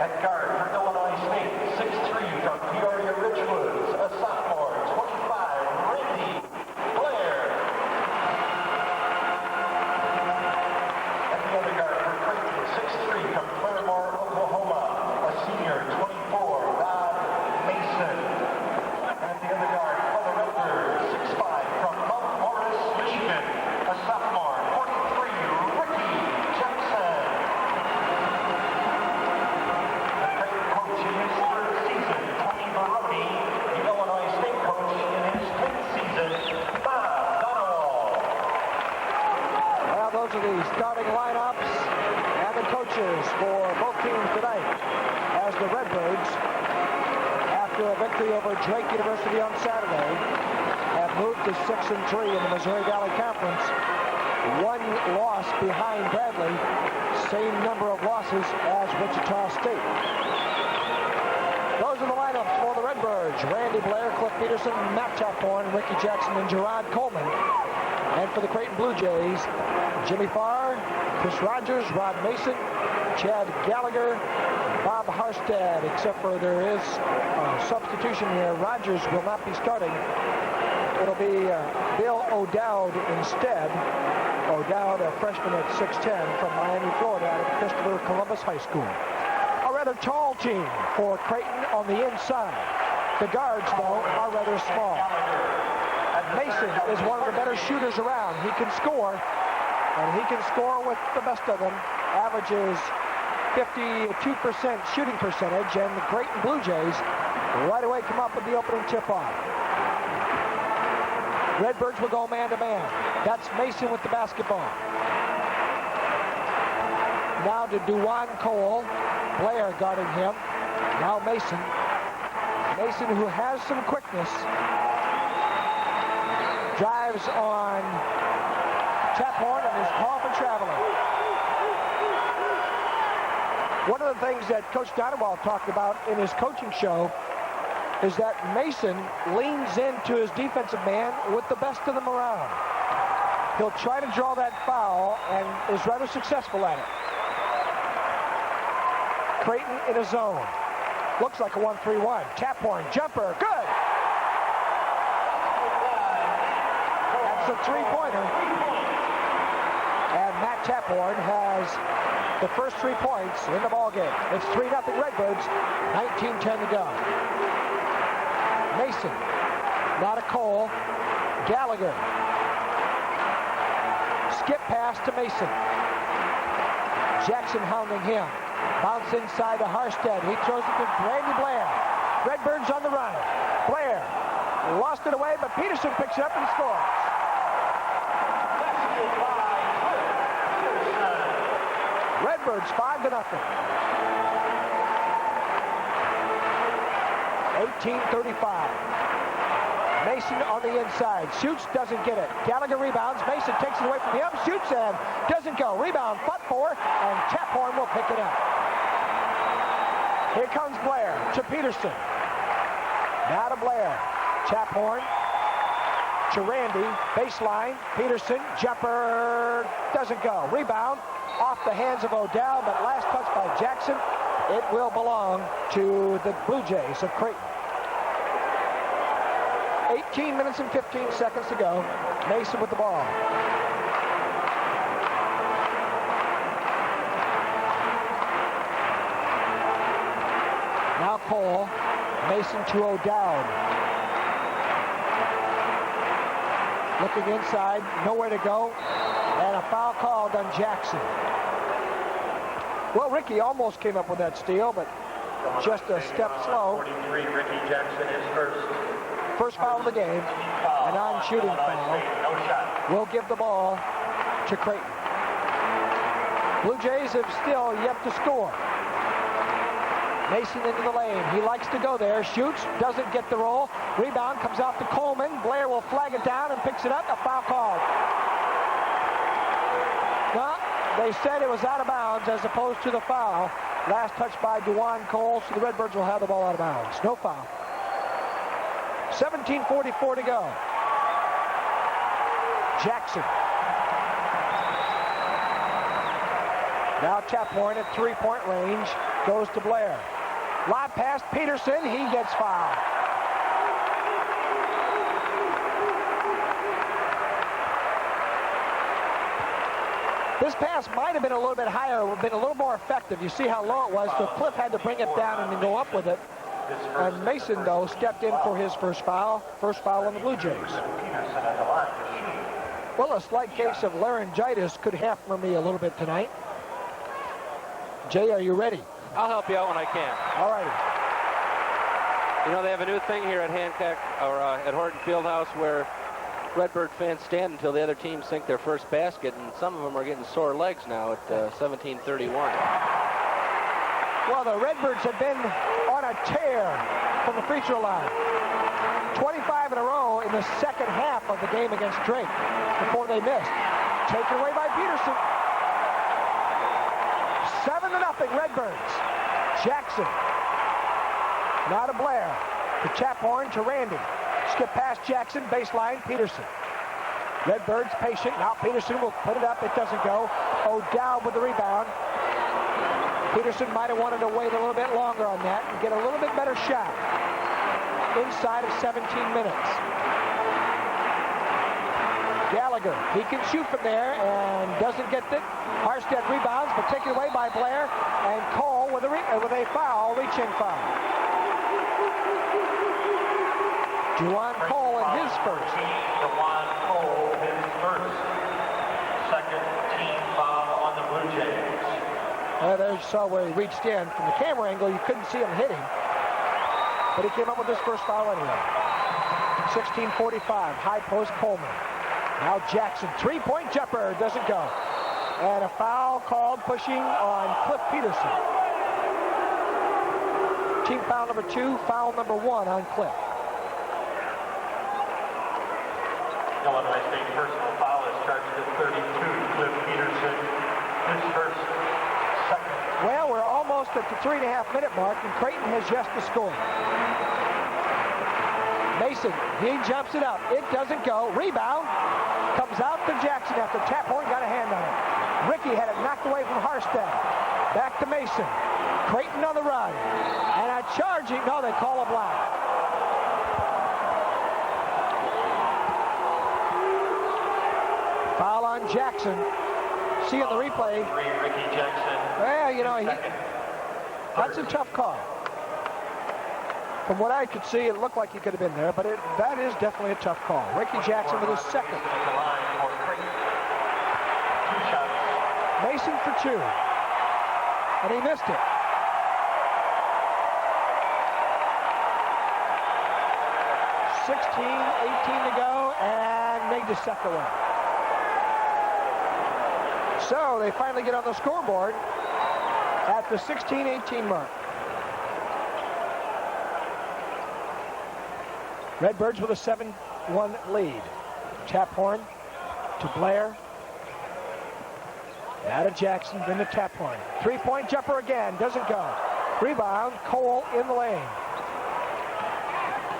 At guard for Illinois State, 6'3" from Peoria Richwoods, a sophomore, 25, Randy Blair. At the other guard for Creighton, 6'3" from Claremore, Oklahoma, a senior, 24, Rod Mason. At the other guard for the Redbirds, 6'5" from Mount Morris, Michigan, a sophomore, 43, Ricky Jackson. The Creighton coach in his third season, Tony Baroni. The Illinois State coach in his 10th season, Bob Donald. Well, those are the starting lineups and the coaches for both teams tonight, as the Redbirds, after a victory over Drake University on Saturday, have moved to 6-3 in the Missouri Valley Conference. One loss behind Bradley, same number of losses as Wichita State. Those are the lineups for the Redbirds: Randy Blair, Cliff Peterson, Matt Chathorn, Ricky Jackson, and Gerard Coleman. And for the Creighton Blue Jays, Jimmy Farr, Chris Rogers, Rod Mason, Chad Gallagher, Bob Harstad, except for there is a substitution here. Rogers will not be starting. It'll be Bill O'Dowd instead. O'Dowd, a freshman at 6'10" from Miami, Florida, out of Christopher Columbus High School. A rather tall team for Creighton on the inside. The guards, though, are rather small. Mason is one of the better shooters around. He can score, and he can score with the best of them. Averages 52% shooting percentage, and the Creighton Blue Jays right away come up with the opening tip-off. Redbirds will go man-to-man. That's Mason with the basketball. Now to Duwan Cole. Blair guarding him. Now Mason. Mason, who has some quickness, drives on Chathorn and is called for traveling. One of the things that Coach Donovan talked about in his coaching show is that Mason leans into his defensive man with the best of them around. He'll try to draw that foul and is rather successful at it. Creighton in a zone. Looks like a 1-3-1. Chathorn, jumper, good! That's a three-pointer. And Matt Chathorn has the first 3 points in the ballgame. It's 3-0 Redbirds, 19-10 to go. Mason, now to Cole. Gallagher. Skip pass to Mason. Jackson hounding him. Bounce inside to Harstad. He throws it to Randy Blair. Redbirds on the run. Blair lost it away, but Peterson picks it up and scores. Redbirds 5-0. 18:35. Mason on the inside. Shoots, doesn't get it. Gallagher rebounds. Mason takes it away from him. Shoots and doesn't go. Rebound, fought for, and Chathorn will pick it up. Here comes Blair to Peterson. Now to Blair. Chathorn to Randy. Baseline. Peterson. Jumper. Doesn't go. Rebound off the hands of O'Dowd, but last touch by Jackson. It will belong to the Blue Jays of Creighton. 18 minutes and 15 seconds to go. Mason with the ball. Now Cole. Mason to O'Dowd. Looking inside. Nowhere to go. And a foul called on Jackson. Well, Ricky almost came up with that steal, but just a step slow. 43, Ricky Jackson is first. First foul of the game, a non-shooting foul. Will give the ball to Creighton. Blue Jays have still yet to score. Mason into the lane. He likes to go there. Shoots, doesn't get the roll. Rebound comes out to Coleman. Blair will flag it down and picks it up. A foul called. No, they said it was out of bounds as opposed to the foul. Last touch by Duwan Cole, so the Redbirds will have the ball out of bounds. No foul. 17:44 to go. Jackson. Now Taphorn at three-point range goes to Blair. Lob past Peterson. He gets fouled. This pass might have been a little bit higher, been a little more effective. You see how low it was, so Cliff had to bring it down and then go up with it. And Mason, though, stepped in for his first foul on the Blue Jays. Well, a slight case of laryngitis could hamper me a little bit tonight. Jay, are you ready? I'll help you out when I can. All righty. You know, they have a new thing here at Hancock, or at Horton Fieldhouse, where Redbird fans stand until the other team sink their first basket, and some of them are getting sore legs now at 17:31. Well, the Redbirds have been on a tear from the free throw line. 25 in a row in the second half of the game against Drake before they missed. Taken away by Peterson. 7-0 Redbirds. Jackson. Now to Blair. To Taphorn, to Randy. Skip past Jackson, baseline, Peterson. Redbirds patient. Now Peterson will put it up. It doesn't go. O'Dowd with the rebound. Peterson might have wanted to wait a little bit longer on that and get a little bit better shot. Inside of 17 minutes. Gallagher, he can shoot from there and doesn't get it. Harstead rebounds, but taken away by Blair. And Cole with a foul, reach-in foul. Juwan Cole in his first. Juwan Cole, his first. Second team foul on the Blue Jays. There you saw where he reached in. From the camera angle, you couldn't see him hitting. But he came up with his first foul anyway. 16:45, high post Coleman. Now Jackson, three-point jumper, doesn't go. And a foul called pushing on Cliff Peterson. Team foul number 2, foul number 1 on Cliff. Illinois State personal foul is charged at 32. Cliff Peterson, his first, second. Well, we're almost at the 3.5-minute mark, and Creighton has just to score. Mason, he jumps it up. It doesn't go. Rebound. Comes out to Jackson after Taphorn got a hand on it. Ricky had it knocked away from Harstead. Back to Mason. Creighton on the run. And a charging. No, they call a block. Foul on Jackson. See on the replay. Ricky Jackson. Well, you know, that's a tough call. From what I could see, it looked like he could have been there, but that is definitely a tough call. Ricky Jackson with his second. Mason for 2. And he missed it. $16-18 to go, and made the second one. So they finally get on the scoreboard at the 16-18 mark. Redbirds with a 7-1 lead. Taphorn to Blair. Now to Jackson, then to Taphorn. Three-point jumper again, doesn't go. Rebound, Cole in the lane.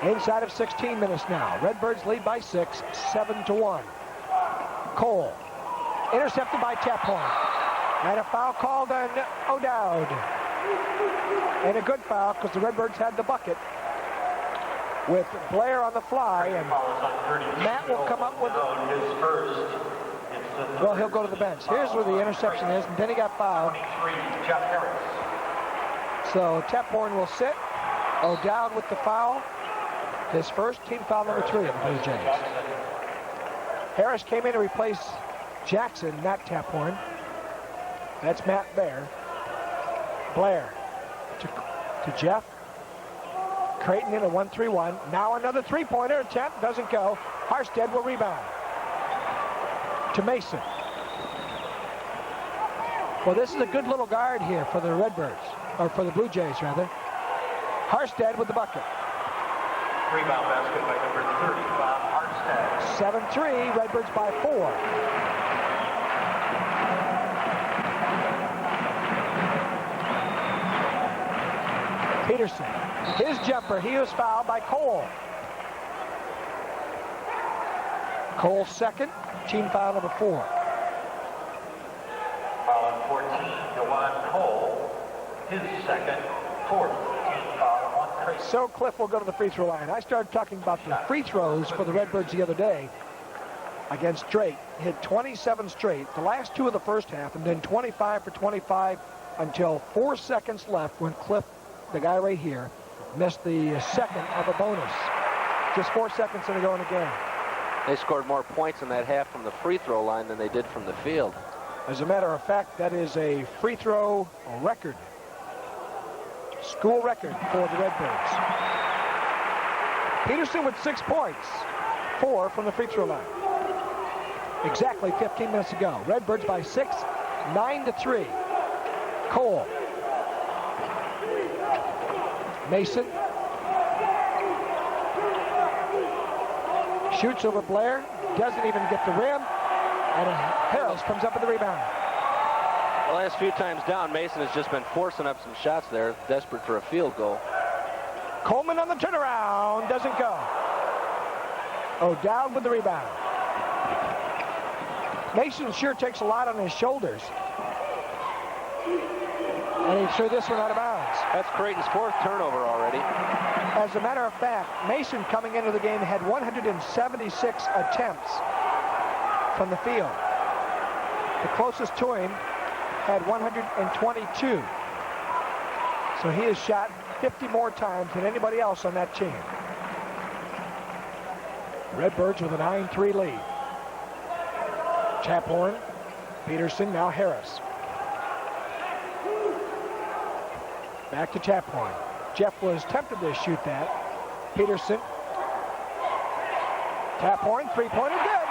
Inside of 16 minutes now. Redbirds lead by 6, 7-1. Cole, intercepted by Taphorn. And a foul called on O'Dowd. And a good foul because the Redbirds had the bucket. With Blair on the fly, and Matt will come up with it. Well, he'll go to the bench. Here's where the interception is, and then he got fouled. So Taphorn will sit. O'Dowd with the foul. His first, team foul number 3 of the Blue Jays. Harris came in to replace Jackson, not Taphorn. That's Matt Baer. Blair to Jeff. Creighton in a 1-3-1. Now another three-pointer attempt. Doesn't go. Harstead will rebound. To Mason. Well, this is a good little guard here for the Redbirds. Or for the Blue Jays, rather. Harstead with the bucket. Rebound basket by number 35, Harstead. 7-3. Redbirds by 4. Peterson. His jumper, he was fouled by Cole. Cole's second, team foul number 4. Foul on 14, his second, fourth team foul on Creighton. So Cliff will go to the free throw line. I started talking about the free throws for the Redbirds the other day against Drake. Hit 27 straight, the last 2 of the first half, and then 25 for 25 until 4 seconds left when Cliff, the guy right here, missed the second of a bonus. Just 4 seconds to go in the game. They scored more points in that half from the free throw line than they did from the field. As a matter of fact, that is a free throw record. School record for the Redbirds. Peterson with 6 points, 4 from the free throw line. Exactly 15 minutes ago. Redbirds by 6, 9-3. Cole. Mason. Shoots over Blair. Doesn't even get the rim. And Harris comes up with the rebound. The last few times down, Mason has just been forcing up some shots there, desperate for a field goal. Coleman on the turnaround. Doesn't go. O'Dowd with the rebound. Mason sure takes a lot on his shoulders. And he threw this one out of bounds. That's Creighton's 4th turnover already. As a matter of fact, Mason coming into the game had 176 attempts from the field. The closest to him had 122. So he has shot 50 more times than anybody else on that team. Redbirds with a 9-3 lead. Chaphorn, Peterson, now Harris. Back to Chaphorn. Jeff was tempted to shoot that. Peterson. Chaphorn, three-pointer, good.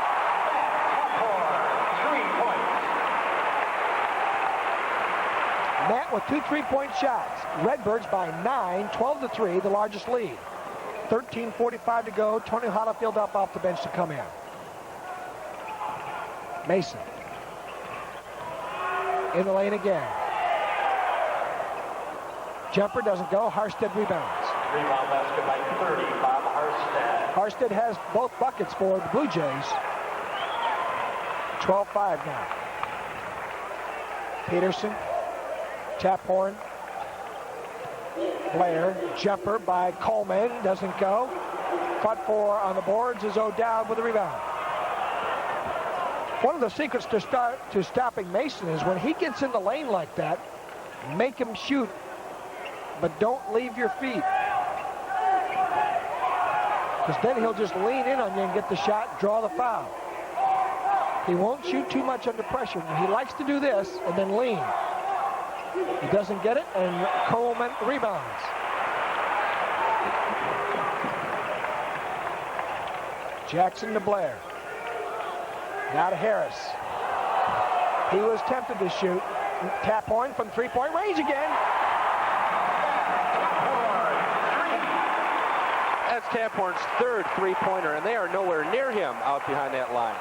3 points. Matt with 2 3-point shots. Redbirds by 9, 12-3, the largest lead. 13:45 to go. Tony Hollifield up off the bench to come in. Mason. In the lane again. Jumper doesn't go. Harstead rebounds. Rebound basket by 30, Bob Harstead. Harstead has both buckets for the Blue Jays. 12-5 now. Peterson. Chaphorn. Blair. Jumper by Coleman. Doesn't go. Fought for on the boards is O'Dowd with the rebound. One of the secrets to stopping Mason is when he gets in the lane like that, make him shoot, but don't leave your feet. Because then he'll just lean in on you and get the shot, draw the foul. He won't shoot too much under pressure. Now, he likes to do this and then lean. He doesn't get it, and Coleman rebounds. Jackson to Blair. Now to Harris. He was tempted to shoot. Chaphorn from three-point range again. That's Chaphorn's 3rd three-pointer, and they are nowhere near him out behind that line.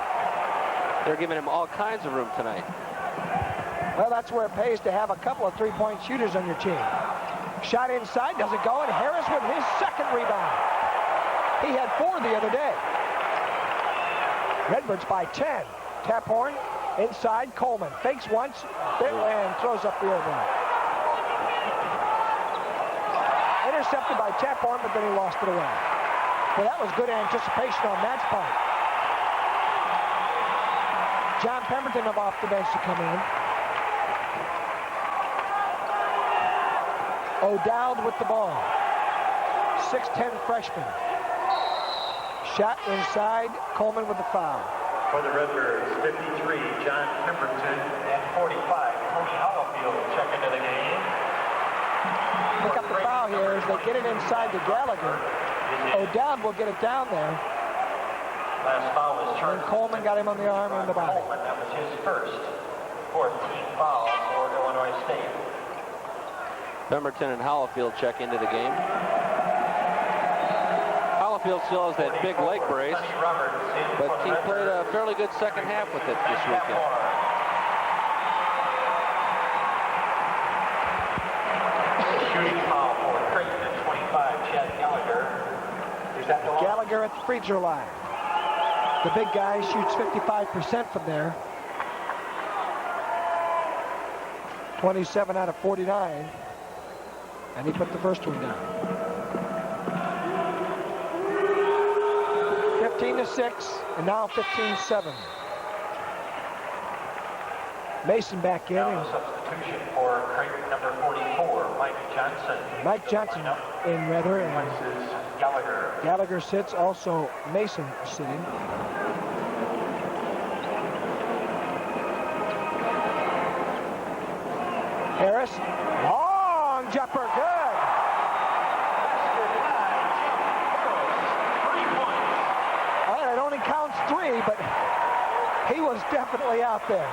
They're giving him all kinds of room tonight. Well, that's where it pays to have a couple of three-point shooters on your team. Shot inside, doesn't go, and Harris with his 2nd rebound. He had 4 the other day. Redbirds by 10. Chaphorn inside, Coleman fakes once and throws up the air ball. Intercepted by Chaphorn, but then he lost it away. Well, that was good anticipation on Matt's part. John Pemberton up off the bench to come in. O'Dowd with the ball. 6'10" freshman. Shot inside, Coleman with the foul. For the Redbirds, 53, John Pemberton, and 45, Tony Hollifield check into the game. Pick up the foul here as they get it inside to Gallagher. O'Dowd will get it down there. Last foul was And charged. Coleman got him on the arm and the body. Coleman, that was his first. 4th team foul for Illinois State. Pemberton and Hollifield check into the game. Hollifield still has that big leg brace, but he played a fairly good second half with it this weekend. Shooting foul for Creighton at 25, Chad Gallagher. Is that the Gallagher at the free throw line. The big guy shoots 55% from there. 27 out of 49. And he put the first one down. 15-6, and now 15-7. Mason back in. Now a substitution for Creighton number 44, Mike Johnson. Mike Johnson in rather, and Replaces Gallagher. Gallagher sits, also Mason sitting. Harris, long jumper, good. Well, it only counts 3, but he was definitely out there.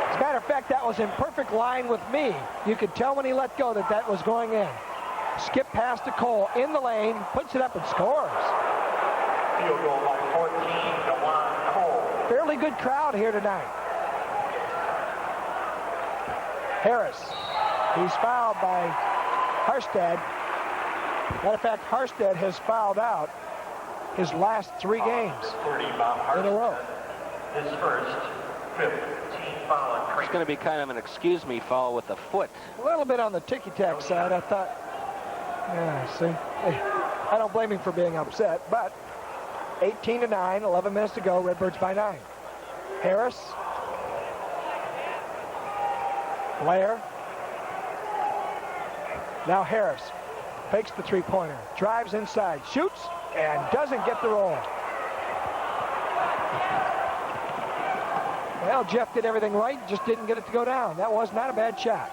As a matter of fact, that was in perfect line with me. You could tell when he let go that that was going in. Skip past to Cole in the lane, puts it up and scores. Field goal by 14, DeJuan Cole. Fairly good crowd here tonight. Harris, he's fouled by Harstad. Matter of fact, Harstad has fouled out his last 3 games in a row. His first 5th team foul on Creighton. It's going to be kind of an excuse me foul with the foot. A little bit on the ticky-tack side. I thought, yeah, see, I don't blame him for being upset, but 18-9, 11 minutes to go, Redbirds by 9. Harris. Blair. Now Harris fakes the three-pointer, drives inside, shoots, and doesn't get the roll. Well, Jeff did everything right, just didn't get it to go down. That was not a bad shot.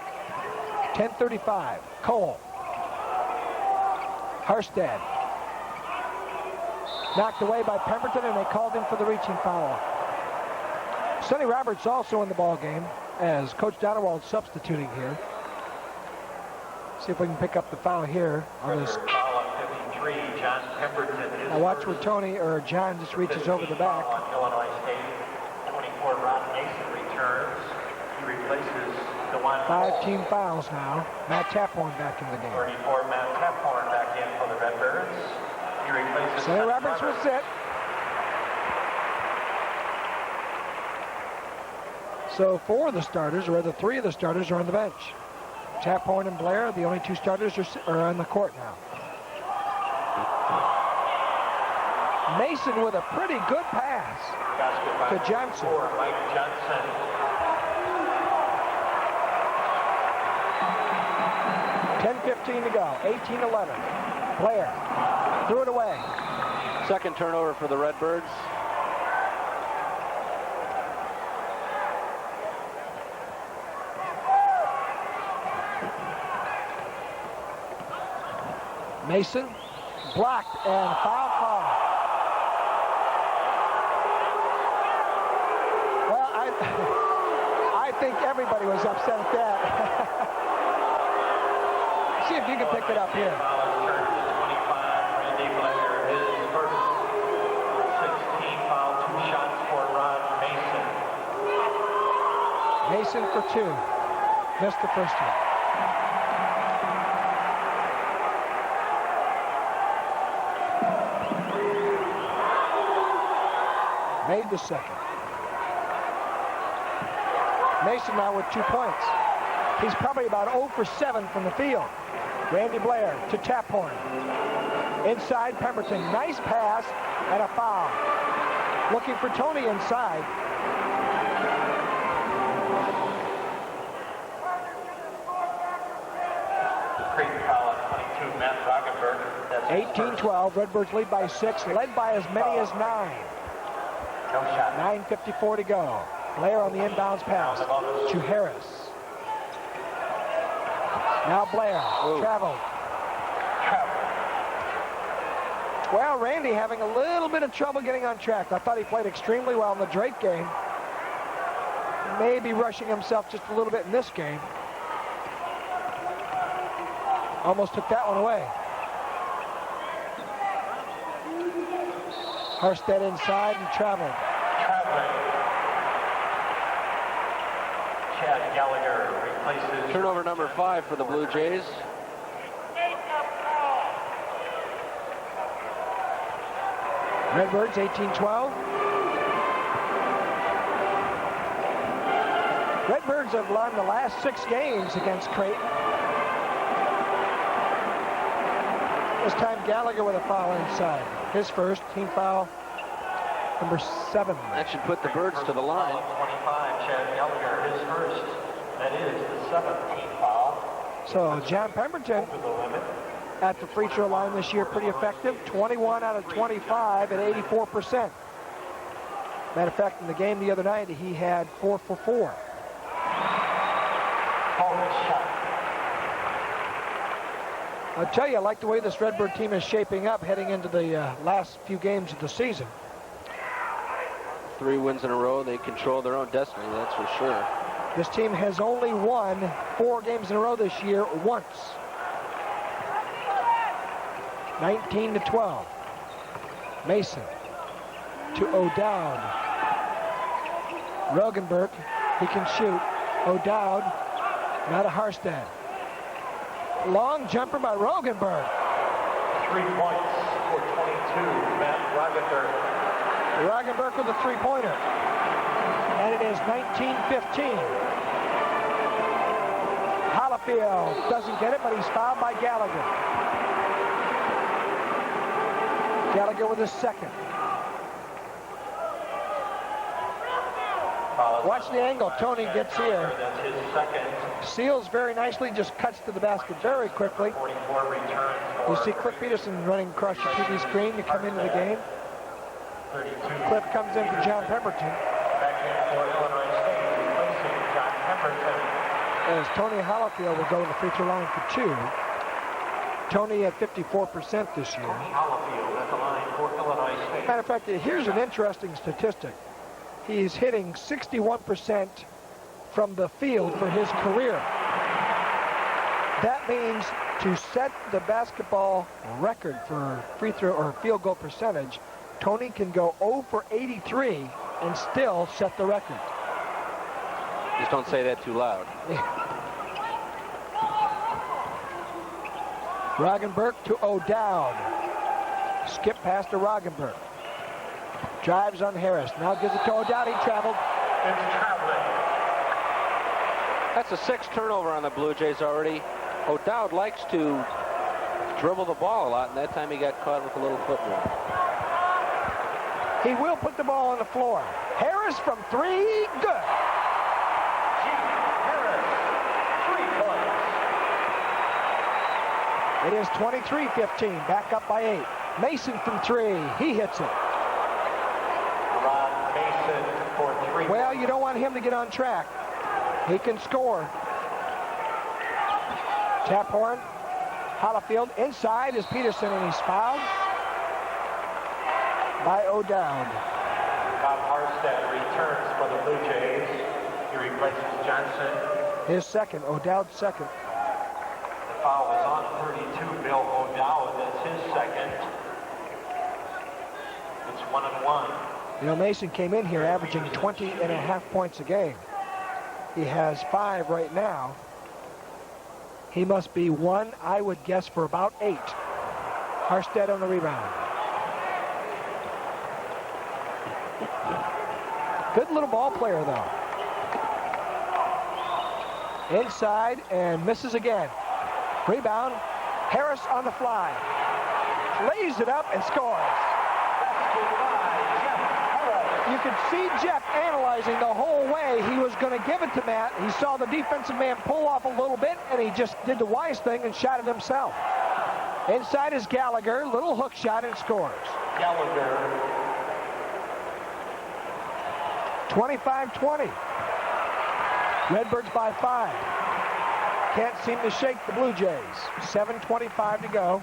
10:35, Cole. Harstad. Knocked away by Pemberton, and they called him for the reaching foul. Sonny Roberts also in the ball game, as Coach Donowald substituting here. See if we can pick up the foul here on this. Foul on 53, John Pemberton. Now watch where Tony or John just reaches over the back. On Illinois State, 24, Ron Mason returns. He replaces DeJuan 5 Cole. team fouls now. Matt Taphorn back in the game. 34, Matt Taphorn back in for the Redbirds. He replaces Sonny Roberts will sit. So 4 of the starters, or rather 3 of the starters, are on the bench. Taphorn and Blair, the only 2 starters, are on the court now. Mason with a pretty good pass to Johnson. Mike Johnson. 10:15 to go. 18-11. Blair threw it away. Second turnover for the Redbirds. Mason blocked and foul call. Well, I think everybody was upset at that. See if you can pick it up here. 25, Randy Blair, his first 16 foul, 2 shots for Ron Mason. Mason for 2. Missed the first one. Made the second. Mason now with 2 points. He's probably about 0 for 7 from the field. Randy Blair to Taphorn. Inside Pemberton. Nice pass and a foul. Looking for Tony inside. Creighton foul at 22, Matt Roggenberg. That's 18-12. Redbirds lead by 6. Led by as many as 9. no shot. 9:54 to go. Blair on the inbounds pass to Harris. Now Blair, traveled. Well, Randy having a little bit of trouble getting on track. I thought he played extremely well in the Drake game. Maybe rushing himself just a little bit in this game. Almost took that one away. Harstad inside and traveled. Chad Gallagher replaces. Turnover number 5 for the Blue Jays. Redbirds 18-12. Redbirds have won the last 6 games against Creighton. This time Gallagher with a foul inside. His first, team foul number 7. That should put the Birds to the line. 25, Chad Gallagher, his first. That is the 7th team foul. So John Pemberton To the limit. at the free throw line this year, pretty effective. 21 out of 25 at 84%. Matter of fact, in the game the other night, he had 4 for 4. Shot. I'll tell you, I like the way this Redbird team is shaping up heading into the last few games of the season. 3 wins in a row. They control their own destiny, that's for sure. This team has only won 4 games in a row this year once. 19-12. Mason to O'Dowd. Rogenberg, he can shoot. O'Dowd, now to Harstad. Long jumper by Rogenberg. 3 points for 22, Matt Rogenberg. Rogenberg with a 3-pointer. And it is 19-15. Holifield doesn't get it, but he's fouled by Gallagher. Gallagher with his second. Watch the angle. Tony gets here. That's his second. Seals very nicely, just cuts to the basket very quickly. 44 returns for You see Cliff Peterson running across your TV screen to come into the game. 32. Cliff comes in for John Pemberton. Back in for Illinois State, replacing John Pemberton. As Tony Holifield will go to the free throw line for 2. Tony at 54% this year. Hollifield at the line for Illinois State. Matter of fact, here's an interesting statistic. He's hitting 61% from the field for his career. That means to set the basketball record for free throw or field goal percentage, Tony can go 0 for 83 and still set the record. Just don't say that too loud. Rogenberg to O'Dowd. Skip past to Rogenberg. Drives on Harris. Now gives it to O'Dowd. He traveled. It's traveling. That's a 6th turnover on the Blue Jays already. O'Dowd likes to dribble the ball a lot, and that time he got caught with a little footwork. He will put the ball on the floor. Harris from 3. Good. Harris, 3 points. It is 23-15. Back up by 8. Mason from 3. He hits it. Ron Mason for 3. Well, you don't want him to get on track. He can score. Tap horn. Holifield inside is Peterson, and he's fouled by O'Dowd. Bob Harstad returns for the Blue Jays. He replaces Johnson. His second. O'Dowd's second. The foul is on 32, Bill O'Dowd. That's his second. It's 1-1. You know, Mason came in here averaging 20.5 points a game. He has 5 right now. He must be 1, I would guess, for about 8. Harstad on the rebound. Good little ball player, though. Inside and misses again. Rebound. Harris on the fly. Lays it up and scores. You could see Jeff analyzing the whole way. He was going to give it to Matt. He saw the defensive man pull off a little bit, and he just did the wise thing and shot it himself. Inside is Gallagher. Little hook shot and scores. Gallagher. 25-20. Redbirds by 5. Can't seem to shake the Blue Jays. 7:25 to go.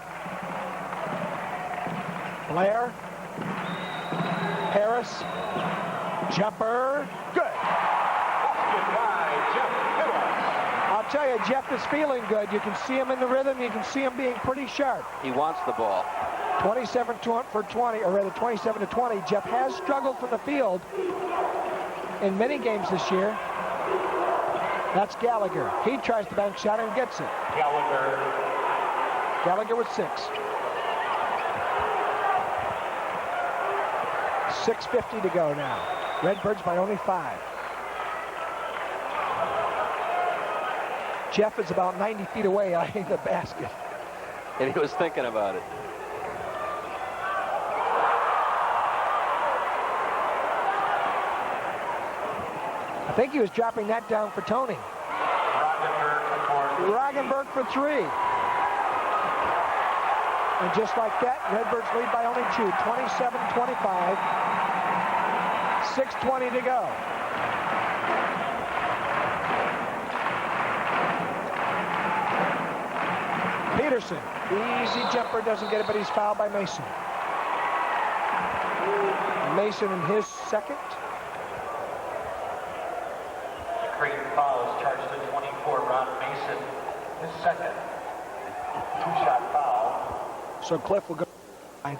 Blair. Harris. Jumper. Good. I'll tell you, Jeff is feeling good. You can see him in the rhythm. You can see him being pretty sharp. He wants the ball. 27 for 20, or rather 27 to 20. Jeff has struggled from the field in many games this year. That's Gallagher. He tries the bank shot and gets it. Gallagher with 6. 6:50 to go now. Redbirds by only 5. Jeff is about 90 feet away eyeing the basket. and he was thinking about it. I think he was dropping that down for Tony. Roggenberg for 3. And just like that, Redbirds lead by only 2, 27-25. 6:20 to go. Peterson, easy jumper, doesn't get it, but he's fouled by Mason. Mason in his second. Creighton foul is charged to 24, Ron Mason, his second. 2-shot foul. So Cliff will go. Cliff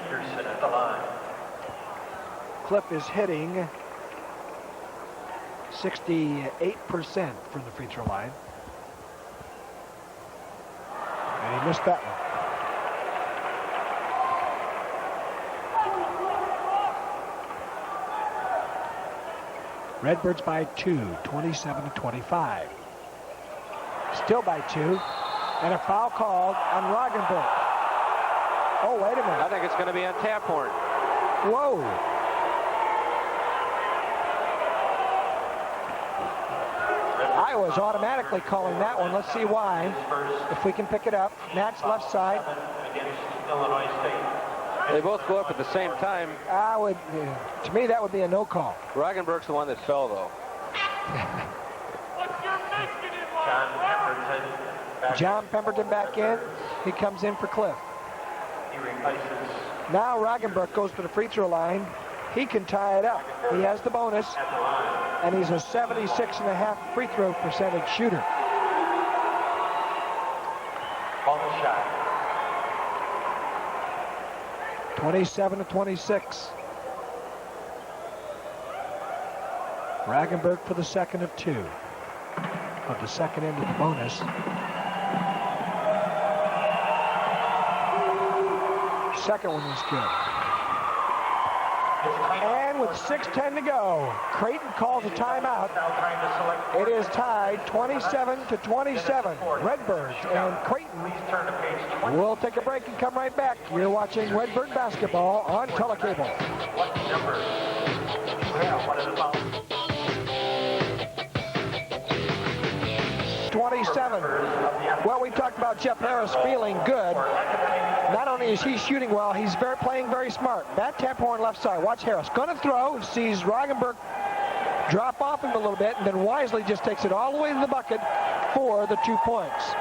Peterson at the line. Cliff is hitting 68% from the free throw line. And he missed that one. Redbirds by 2, 27-25. Still by 2. And a foul called on Roggenberg. Oh, wait a minute. I think it's going to be on Taphorn. Whoa. Iowa's automatically calling that one. Let's see why. If we can pick it up. Nat's left side. Against Illinois State. They both go up at the same time. To me, that would be a no call. Roggenberg's the one that fell, though. John Pemberton back in. He comes in for Cliff. He replaces. Now Roggenberg goes to the free throw line. He can tie it up. He has the bonus. At the line. And he's a 76.5 free throw percentage shooter. On the shot. 27-26. Roggenberg for the second of 2. Of the second end of the bonus. Second one was good. And with 6:10 to go, Creighton calls a timeout. Now time to select. It is tied 27-27. Redbirds and Creighton Please turn to page 20. will take a break and come right back. You're watching Redbird basketball on Telecable. What number? Yeah, what is it about? 27. Well, we talked about Jeff Harris feeling good. Not only is he shooting well, he's playing very smart. That Taphorn left side. Watch Harris. Going to throw. Sees Roggenberg drop off him a little bit, and then wisely just takes it all the way to the bucket for the 2 points.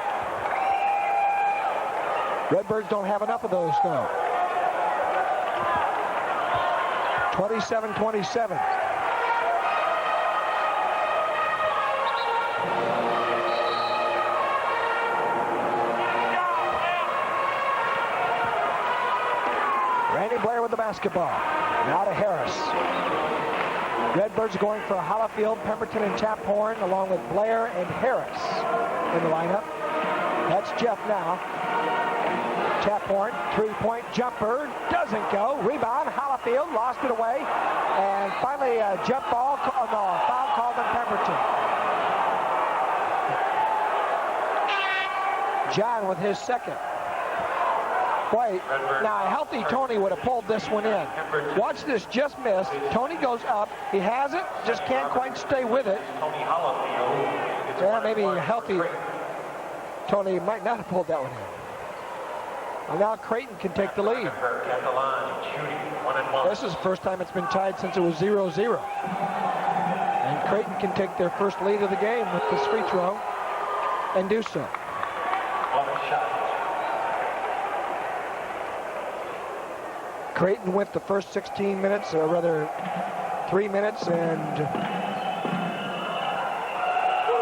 Redbirds don't have enough of those, though. 27-27. Blair with the basketball. Now to Harris. Redbirds going for Hollifield, Pemberton, and Taphorn, along with Blair and Harris in the lineup. That's Jeff now. Taphorn, three-point jumper, doesn't go. Rebound, Hollifield, lost it away. And finally, a jump ball, foul called on Pemberton. John with his second. Boy, now a healthy Tony would have pulled this one in. Watch this, just missed. Tony goes up. He has it, just can't quite stay with it. Tony Hollifield. Yeah, maybe a healthy Tony might not have pulled that one in. Well, now Creighton can take the lead. At the line, shooting 1-1. This is the first time it's been tied since it was 0-0. And Creighton can take their first lead of the game with this free throw and do so. On the shot. Creighton went the first 16 minutes, or rather 3 minutes, and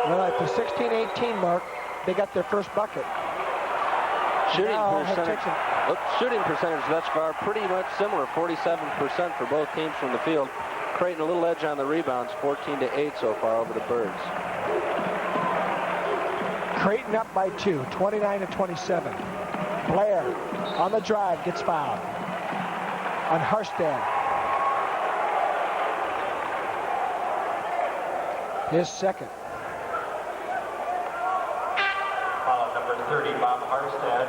well, at the 16-18 mark, they got their first bucket. Shooting percentage thus far pretty much similar, 47% for both teams from the field. Creighton a little edge on the rebounds, 14-8 so far over the Birds. Creighton up by 2, 29-27. Blair on the drive gets fouled on Harstad. His second. Foul number 30, Bob Harstead.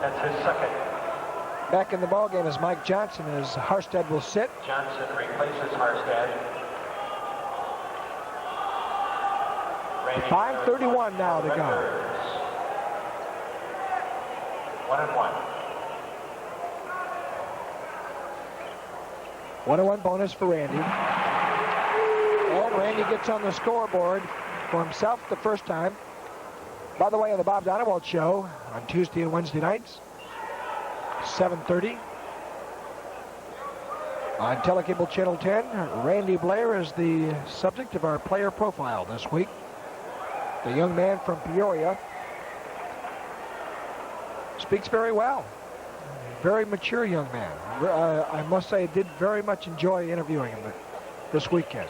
That's his second. Back in the ballgame is Mike Johnson as Harstead will sit. Johnson replaces Harstead. 5:31 now to go. 1-1. 1-1 bonus for Randy. And Randy gets on the scoreboard for himself the first time. By the way, on the Bob Donewald Show on Tuesday and Wednesday nights, 7:30. On Telecable Channel 10, Randy Blair is the subject of our player profile this week. The young man from Peoria speaks very well. Very mature young man. I must say I did very much enjoy interviewing him this weekend.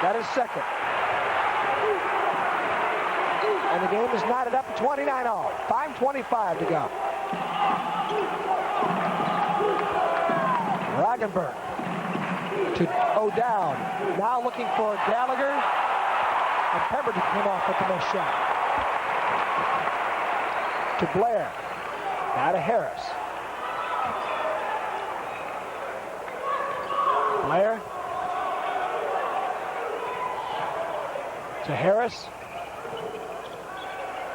That is second. And the game is knotted up at 29-all. 5:25 to go. Roggenberg to O'Dowd. Now looking for Gallagher. And Pemberton came off with the missed shot. To Blair. Now to Harris. Blair. To Harris.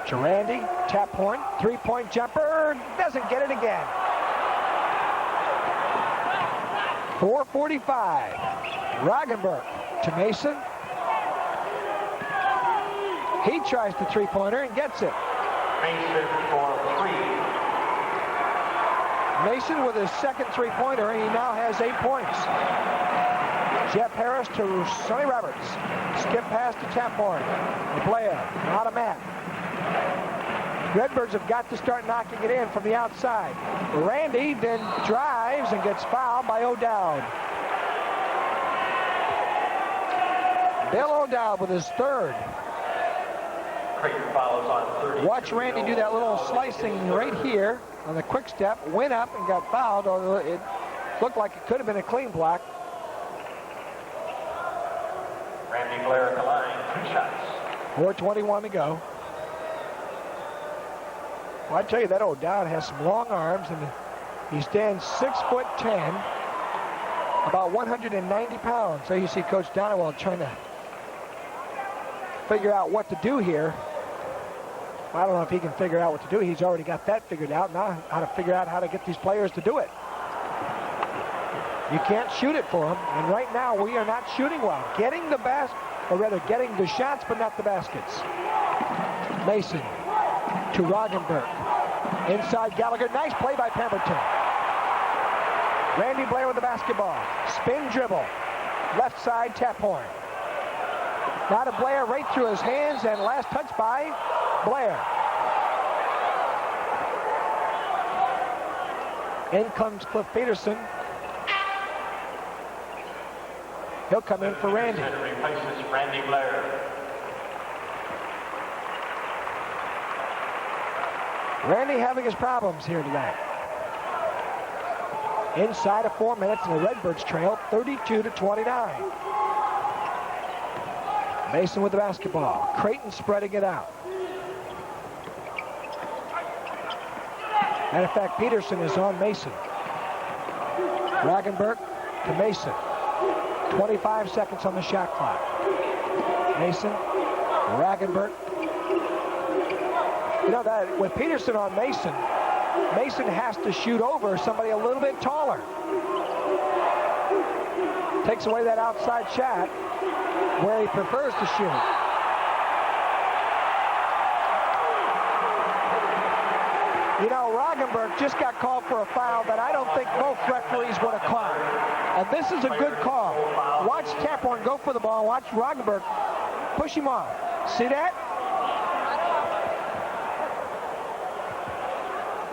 To Randy. Tap point. Three-point jumper. Doesn't get it again. 4:45. Roggenberg to Mason. He tries the three-pointer and gets it. Mason for 3. Mason with his second three-pointer, and he now has 8 points. Jeff Harris to Sonny Roberts. Skip pass to Taphorn. Blair, not a Matt. Redbirds have got to start knocking it in from the outside. Randy then drives and gets fouled by O'Dowd. Bill O'Dowd with his third. Creighton follows on 30. Watch Randy do that little slicing right here on the quick step. Went up and got fouled, although it looked like it could have been a clean block. Randy Blair at the line, 2 shots. 4:21 to go. Well, I tell you, that O'Dowd has some long arms, and he stands 6'10", about 190 pounds. So you see Coach Donewald trying to figure out what to do here. I don't know if he can figure out what to do. He's already got that figured out. Now how to figure out how to get these players to do it. You can't shoot it for them. And right now we are not shooting well. Getting the getting the shots, but not the baskets. Mason to Roggenberg. Inside Gallagher. Nice play by Pemberton. Randy Blair with the basketball. Spin dribble. Left side Taphorn. Now to Blair, right through his hands, and last touch by Blair. In comes Cliff Peterson. He'll come in for Randy. Replaces Randy Blair. Randy having his problems here tonight. Inside of 4 minutes, and the Redbirds trail 32-29. Mason with the basketball. Creighton spreading it out. Matter of fact, Peterson is on Mason. Roggenberg to Mason. 25 seconds on the shot clock. Mason, Roggenberg. You know that with Peterson on Mason, Mason has to shoot over somebody a little bit taller. Takes away that outside shot where he prefers to shoot. You know, Roggenberg just got called for a foul that I don't think most referees would have called. And this is a good call. Watch Taphorn go for the ball. Watch Roggenberg push him off. See that?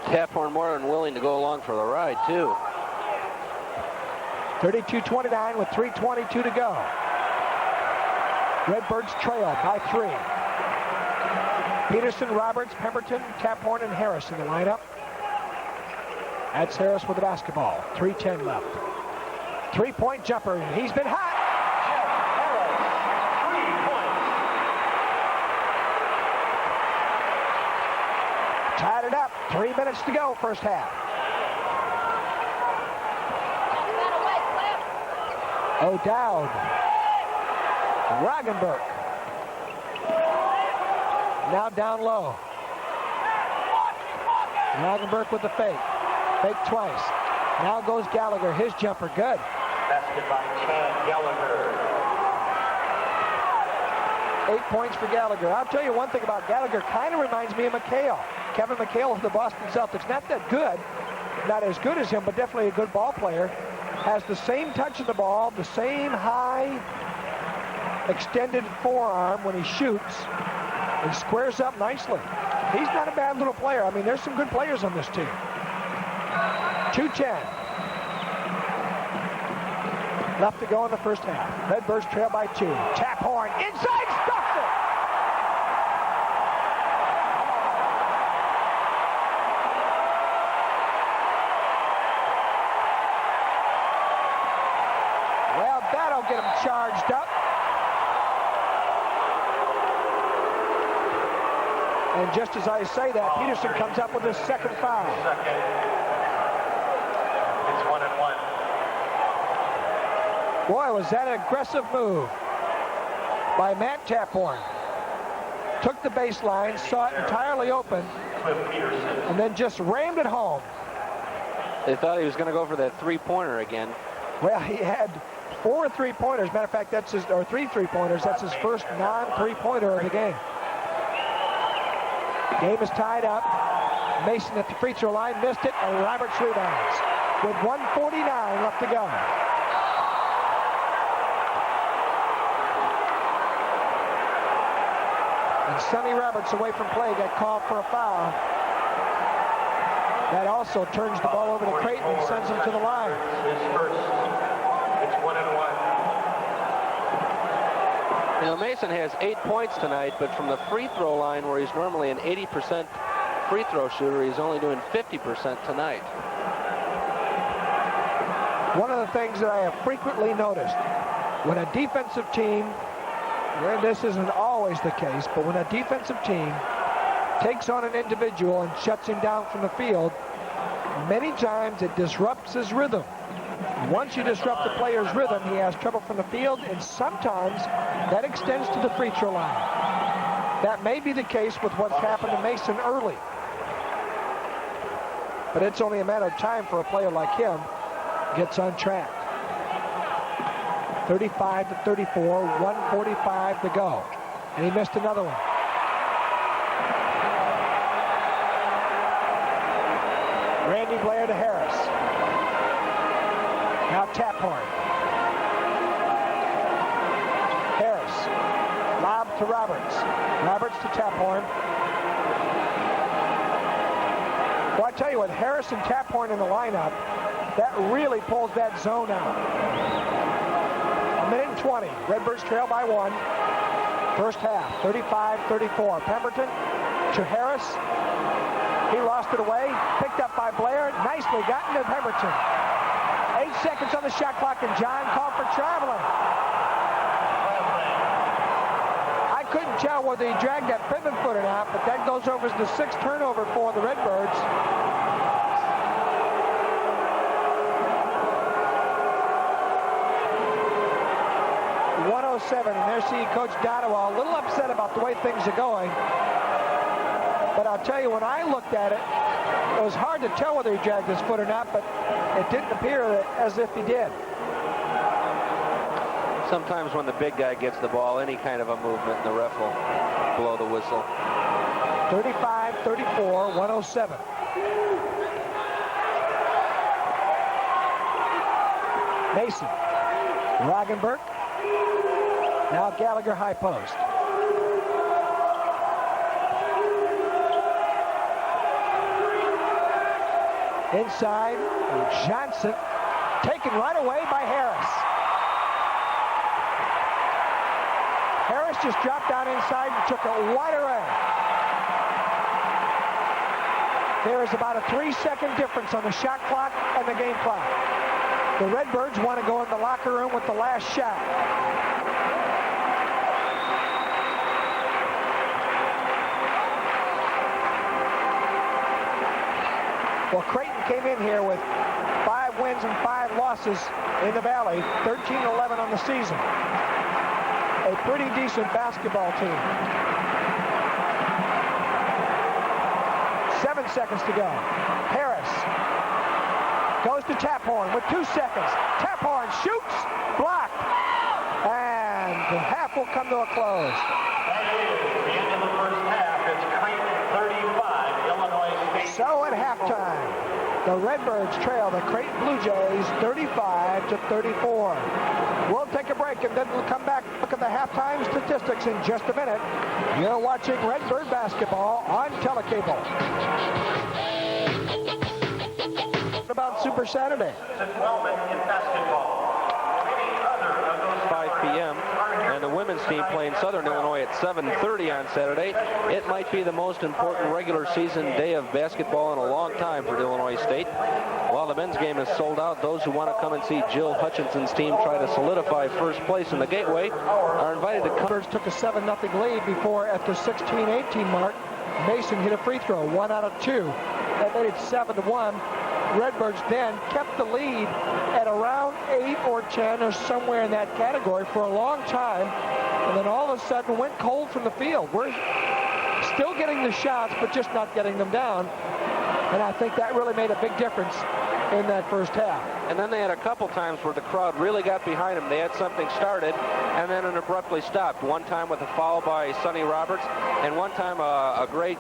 Taphorn more than willing to go along for the ride, too. 32-29 with 3:22 to go. Redbirds trail by 3. Peterson, Roberts, Pemberton, Taphorn, and Harris in the lineup. That's Harris with the basketball. 3:10 left. Three-point jumper. He's been hot. Tied it up. 3 minutes to go, first half. O'Dowd. Roggenberg. Now down low. Roggenberg with the fake. Fake twice. Now goes Gallagher. His jumper, good. Basket by Chad Gallagher. 8 points for Gallagher. I'll tell you one thing about Gallagher. Kind of reminds me of McHale. Kevin McHale of the Boston Celtics. Not that good. Not as good as him, but definitely a good ball player. Has the same touch of the ball, the same high extended forearm when he shoots. He squares up nicely. He's not a bad little player. I mean, there's some good players on this team. 2:10 left to go in the first half. Redbirds trail by 2. Tap horn inside, stuffs it. Well, that'll get him charged up. And just as I say that, Peterson comes up with his second foul. It's 1-1. Boy, was that an aggressive move by Matt Taphorn. Took the baseline, saw it entirely open, and then just rammed it home. They thought he was going to go for that three-pointer again. Well, he had 4 3-pointers. Matter of fact, that's his, or 3 3-pointers. That's his first non-3-pointer of the game. Game is tied up. Mason at the free throw line missed it, and Roberts rebounds with 1:49 left to go. And Sonny Roberts, away from play, got called for a foul. That also turns the ball over to Creighton and sends him to the line. His first. It's 1-1. You know, Mason has 8 points tonight, but from the free throw line, where he's normally an 80% free throw shooter, he's only doing 50% tonight. One of the things that I have frequently noticed, when a defensive team, and this isn't always the case, but when a defensive team takes on an individual and shuts him down from the field, many times it disrupts his rhythm. Once you disrupt the player's rhythm, he has trouble from the field, and sometimes that extends to the free throw line. That may be the case with what's happened to Mason early. But it's only a matter of time for a player like him gets on track. 35-34, 1:45 to go. And he missed another one. Randy Blair to Harris. Now Taphorn. Harris. Lob to Roberts. Roberts to Taphorn. Well, I tell you what, Harris and Taphorn in the lineup, that really pulls that zone out. 1:20. Redbirds trail by 1. First half, 35-34. Pemberton to Harris. He lost it away. Picked up by Blair. Nicely gotten to Pemberton. 8 seconds on the shot clock, and John called for traveling. I couldn't tell whether he dragged that pivot foot or not, but that goes over as the 6th turnover for the Redbirds. And there see Coach Donawa a little upset about the way things are going. But I'll tell you, when I looked at it, it was hard to tell whether he dragged his foot or not, but it didn't appear as if he did. Sometimes when the big guy gets the ball, any kind of a movement, the ref will blow the whistle. 35-34, 107. Mason. Roggenberg. Now Gallagher high post. Inside, Johnson taken right away by Harris. Harris just dropped down inside and took a wide array. There is about a 3-second difference on the shot clock and the game clock. The Redbirds want to go in the locker room with the last shot. Well, Creighton came in here with 5 wins and 5 losses in the Valley, 13-11 on the season. A pretty decent basketball team. 7 seconds to go. Harris goes to Taphorn with 2 seconds. Taphorn shoots, blocked, and the half will come to a close. That is the end of the first half. It's Creighton 35, Illinois State. So at halftime, the Redbirds trail the Creighton Blue Jays 35-34. We'll take a break and then we'll come back and look at the halftime statistics in just a minute. You're watching Redbird basketball on Telecable. What about Super Saturday? Development in basketball. Any other of those 5 p.m. and the women's team playing Southern Illinois at 7:30 on Saturday. It might be the most important regular season day of basketball in a long time for Illinois State. While the men's game is sold out, those who want to come and see Jill Hutchinson's team try to solidify first place in the Gateway are invited to come. Redbirds took a 7-0 lead before at the 16-18 mark. Mason hit a free throw, 1 out of 2. That made it 7-1. Redbirds then kept the lead at around 8 or 10 or somewhere in that category for a long time, and then all of a sudden went cold from the field. We're still getting the shots, but just not getting them down, and I think that really made a big difference in that first half. And then they had a couple times where the crowd really got behind them. They had something started, and then it abruptly stopped. One time with a foul by Sonny Roberts, and one time a great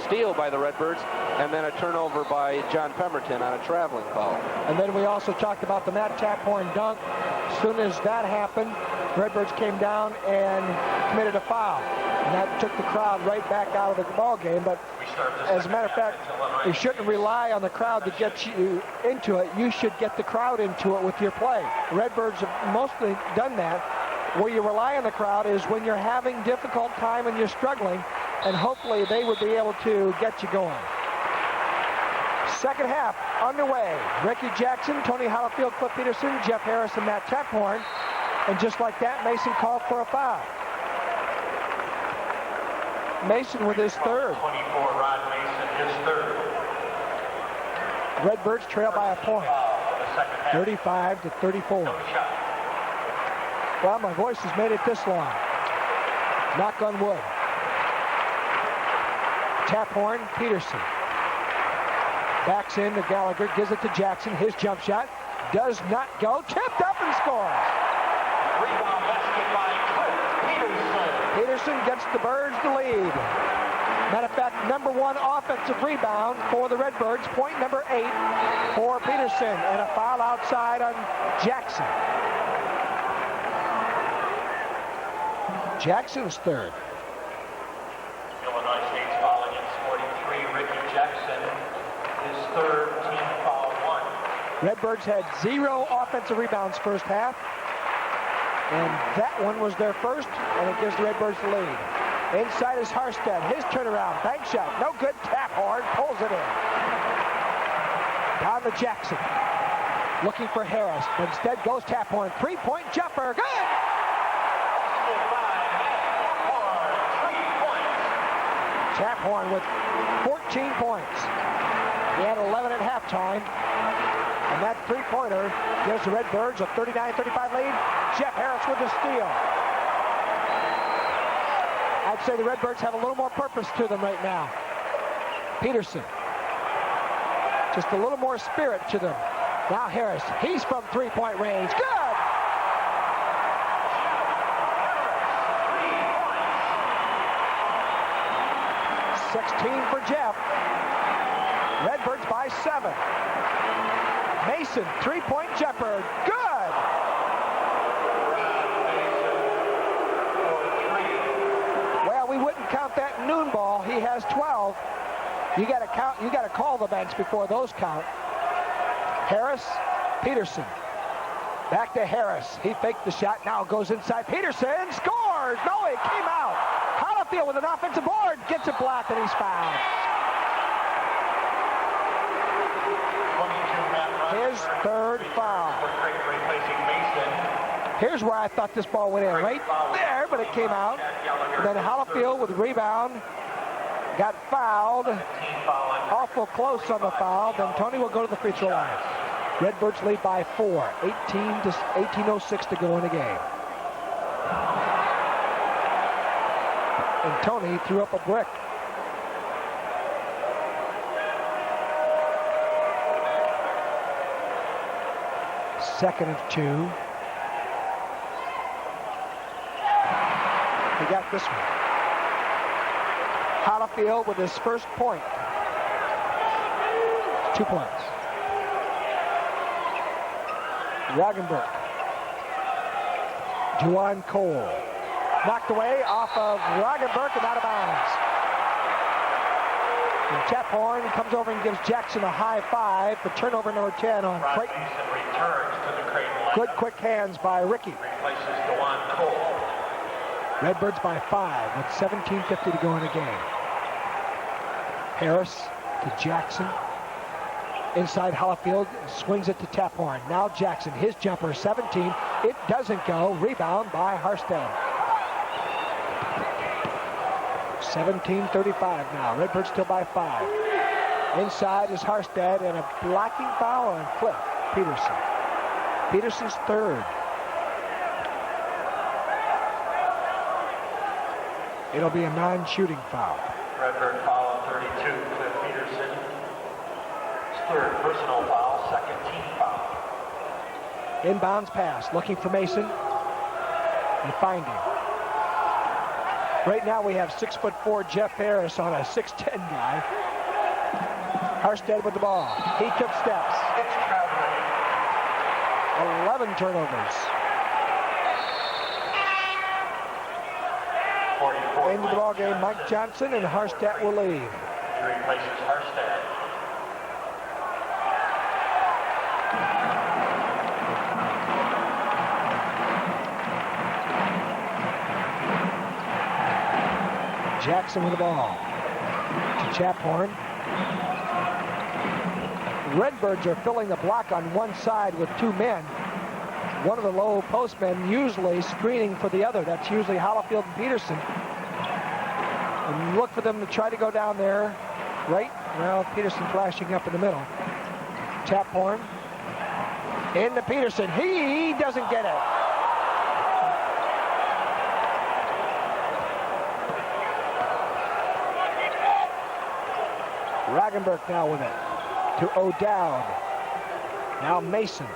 steal by the Redbirds, and then a turnover by John Pemberton on a traveling foul. And then we also talked about the Matt Taphorn dunk. As soon as that happened, Redbirds came down and committed a foul. And that took the crowd right back out of the ball game. But as a matter of fact, you shouldn't rely on the crowd to get you into it. You should get the crowd into it with your play. Redbirds have mostly done that. Where you rely on the crowd is when you're having difficult time and you're struggling, and hopefully they would be able to get you going. Second half underway. Ricky Jackson, Tony Hollifield, Cliff Peterson, Jeff Harris, and Matt Taphorn. And just like that, Mason called for a foul. Mason with his third. 24, Rod Mason, his third. Redbirds trail by a point, 35-34. Well, my voice has made it this long. Knock on wood. Taphorn, Peterson. Backs in to Gallagher, gives it to Jackson. His jump shot does not go. Tipped up and scores. Rebound basket by Cliff Peterson. Peterson gets the Birds the lead. Matter of fact, number 1 offensive rebound for the Redbirds. Point number 8 for Peterson. And a foul outside on Jackson. Jackson's third. Illinois State's foul against 43, Ricky Jackson. His third, team foul 1. Redbirds had 0 offensive rebounds first half. And that one was their first, and it gives the Redbirds the lead. Inside is Harstead. His turnaround. Bank shot. No good. Taphorn pulls it in. Down to Jackson. Looking for Harris. But instead goes Taphorn. 3-point jumper. Good! Taphorn with 14 points. He had 11 at halftime. And that three-pointer gives the Redbirds a 39-35 lead. Jeff Harris with the steal. I'd say the Redbirds have a little more purpose to them right now. Peterson. Just a little more spirit to them. Now Harris. He's from three-point range. Good! 16 for Jeff. Redbirds by 7. Mason, three-point jumper. Good! Well, we wouldn't count that noon ball. He has 12. You got to count. You got to call the bench before those count. Harris, Peterson. Back to Harris. He faked the shot. Now goes inside. Peterson scores. No, it came out. Hollifield with an offensive board. Gets it blocked, and he's fouled. His third foul. Here's where I thought this ball went in. Right there, but it came out. And then Hollifield with the rebound. got fouled. 17 foul on Awful close on the foul. Then Tony will go to the free throw line. Redbirds lead by 4. 18:06 to go in the game. And Tony threw up a brick. Second of 2. He got this one. Hollifield with his first point. 2 points. Roggenberg. Juwan Cole. Knocked away off of Roggenberg and out of bounds. And Chaphorn comes over and gives Jackson a high five for turnover number 10 on Creighton. returns to the Creighton lineup. Good quick hands by Ricky. Replaces Juwan Cole. Redbirds by 5 with 17:50 to go in the game. Harris to Jackson. Inside Hollifield, swings it to Chaphorn. Now Jackson, his jumper, 17. It doesn't go. Rebound by Harstead. 17:35 now. Redbirds still by 5. Inside is Harstead and a blocking foul on Cliff Peterson. Peterson's third. It'll be a non-shooting foul. Redbird foul on 32. Cliff Peterson. His third personal foul, second team foul. Inbounds pass, looking for Mason and finding. Right now we have 6'4" Jeff Harris on a 6'10" guy. Harstead with the ball. He took steps. It's traveling. 11 turnovers. 44. Into the ball game, Mike Johnson, and Harstead will leave. He replaces Harstead. Jackson with the ball to Chaphorn. Redbirds are filling the block on one side with 2 men. One of the low post men usually screening for the other. That's usually Hollifield and Peterson. And look for them to try to go down there. Right? Well, Peterson flashing up in the middle. Chaphorn into Peterson. He doesn't get it. Roggenberg now with it to O'Dowd. Now Mason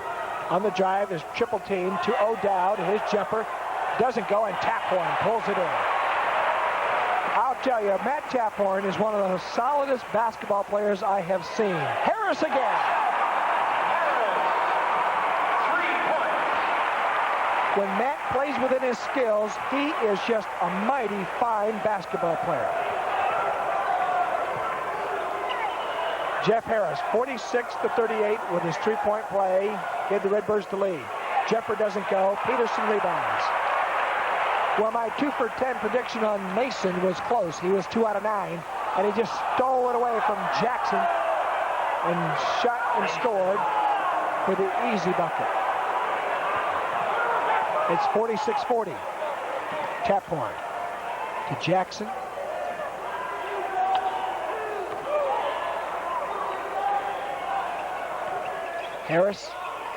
on the drive is triple team to O'Dowd. His jumper doesn't go and Chaphorn pulls it in. I'll tell you, Matt Chaphorn is one of the solidest basketball players I have seen. Harris again. 3 points. When Matt plays within his skills, he is just a mighty fine basketball player. Jeff Harris, 46-38 with his 3-point play, gave the Redbirds the lead. Jumper doesn't go. Peterson rebounds. Well, my 2 for 10 prediction on Mason was close. He was 2 out of 9, and he just stole it away from Jackson and shot and scored for the easy bucket. It's 46-40. Chaphorn to Jackson. Harris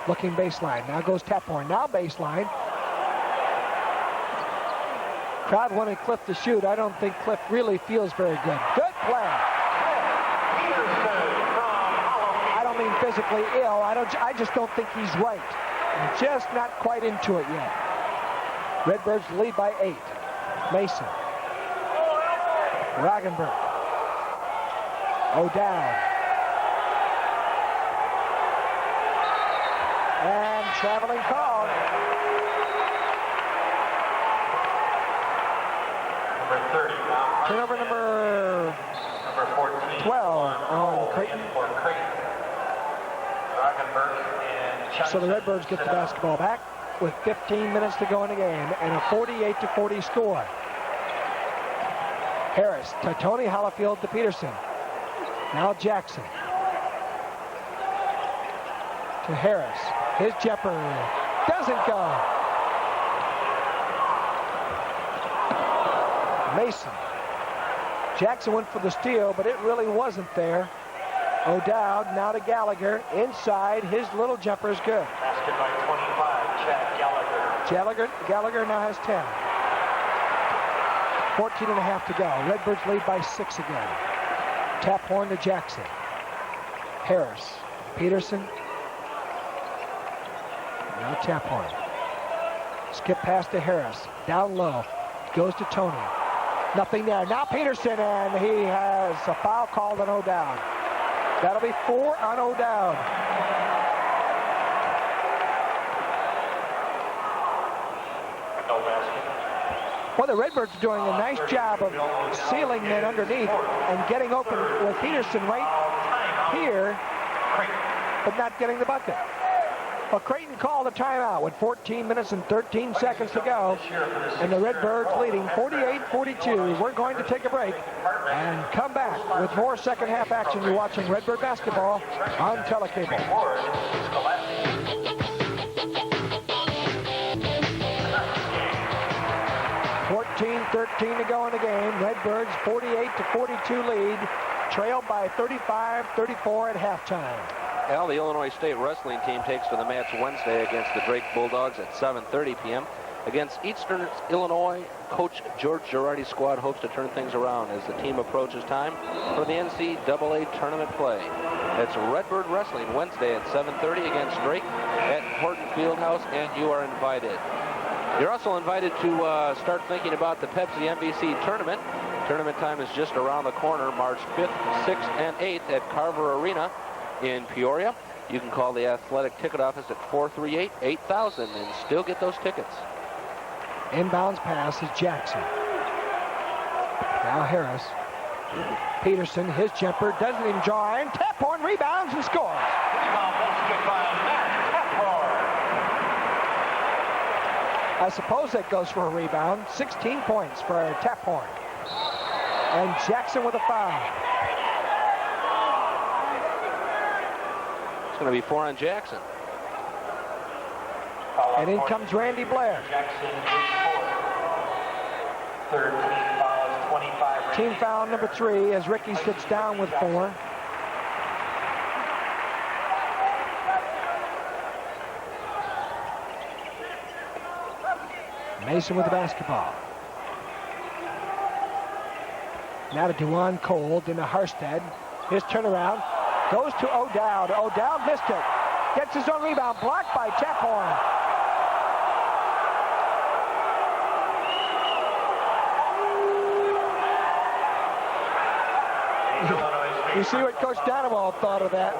looking baseline. Now goes Chaphorn. Now baseline. Crowd wanted Cliff to shoot. I don't think Cliff really feels very good. Good play. I don't mean physically ill. I just don't think he's right. Just not quite into it yet. Redbirds lead by 8. Mason. Roggenberg. O'Dowd. And traveling call. Number 30. Turnover number 14. 12 on Creighton. For Creighton. Roggenberg and Johnson. So the Redbirds get the basketball back with 15 minutes to go in the game and a 48-40 score. Harris to Tony, Hollifield to Peterson. Now Jackson. To Harris. His jumper doesn't go. Mason. Jackson went for the steal, but it really wasn't there. O'Dowd now to Gallagher. Inside, his little jumper is good. Basket by 25, Chad Gallagher. Gallagher now has 10. 14 and a half to go. Redbirds lead by 6 again. Tap horn to Jackson. Harris. Peterson. Now tap horn. Skip pass to Harris. Down low. Goes to Tony. Nothing there. Now Peterson, and he has a foul called on O'Dowd. That'll be 4 on O'Dowd. No basket. Well, the Redbirds are doing a nice job of sealing men underneath and getting open with Peterson right here, but not getting the bucket. Well, Creighton called a timeout with 14 minutes and 13 seconds to go, and the Redbirds leading 48-42. We're going to take a break and come back with more second half action. You're watching Redbird basketball on Telecable. 14-13 to go in the game. Redbirds 48-42 lead, trailed by 35-34 at halftime. Well, the Illinois State wrestling team takes to the mats Wednesday against the Drake Bulldogs at 7:30 p.m. Against Eastern Illinois, Coach George Girardi's squad hopes to turn things around as the team approaches time for the NCAA tournament play. It's Redbird Wrestling Wednesday at 7:30 against Drake at Horton Fieldhouse, and you are invited. You're also invited to start thinking about the Pepsi MVC tournament. Tournament time is just around the corner, March 5th, 6th, and 8th at Carver Arena in Peoria. You can call the athletic ticket office at 438-8000 and still get those tickets. Inbounds pass is Jackson. Now Harris. Peterson, his jumper, doesn't even draw in. Tap horn rebounds and scores. Rebound basket by Matt Taphorn. I suppose that goes for a rebound. 16 points for Tap horn. And Jackson with a foul. It's going to be 4 on Jackson. And in comes Randy Blair. Jackson is 4. 13 fouls, 25. Team foul number 3 as Ricky sits down with 4. Mason with the basketball. Now to Dewan Cole, then to Harstead. His turnaround goes to O'Dowd. O'Dowd missed it. Gets his own rebound, blocked by Taphorn. You see what Coach Donovan thought of that.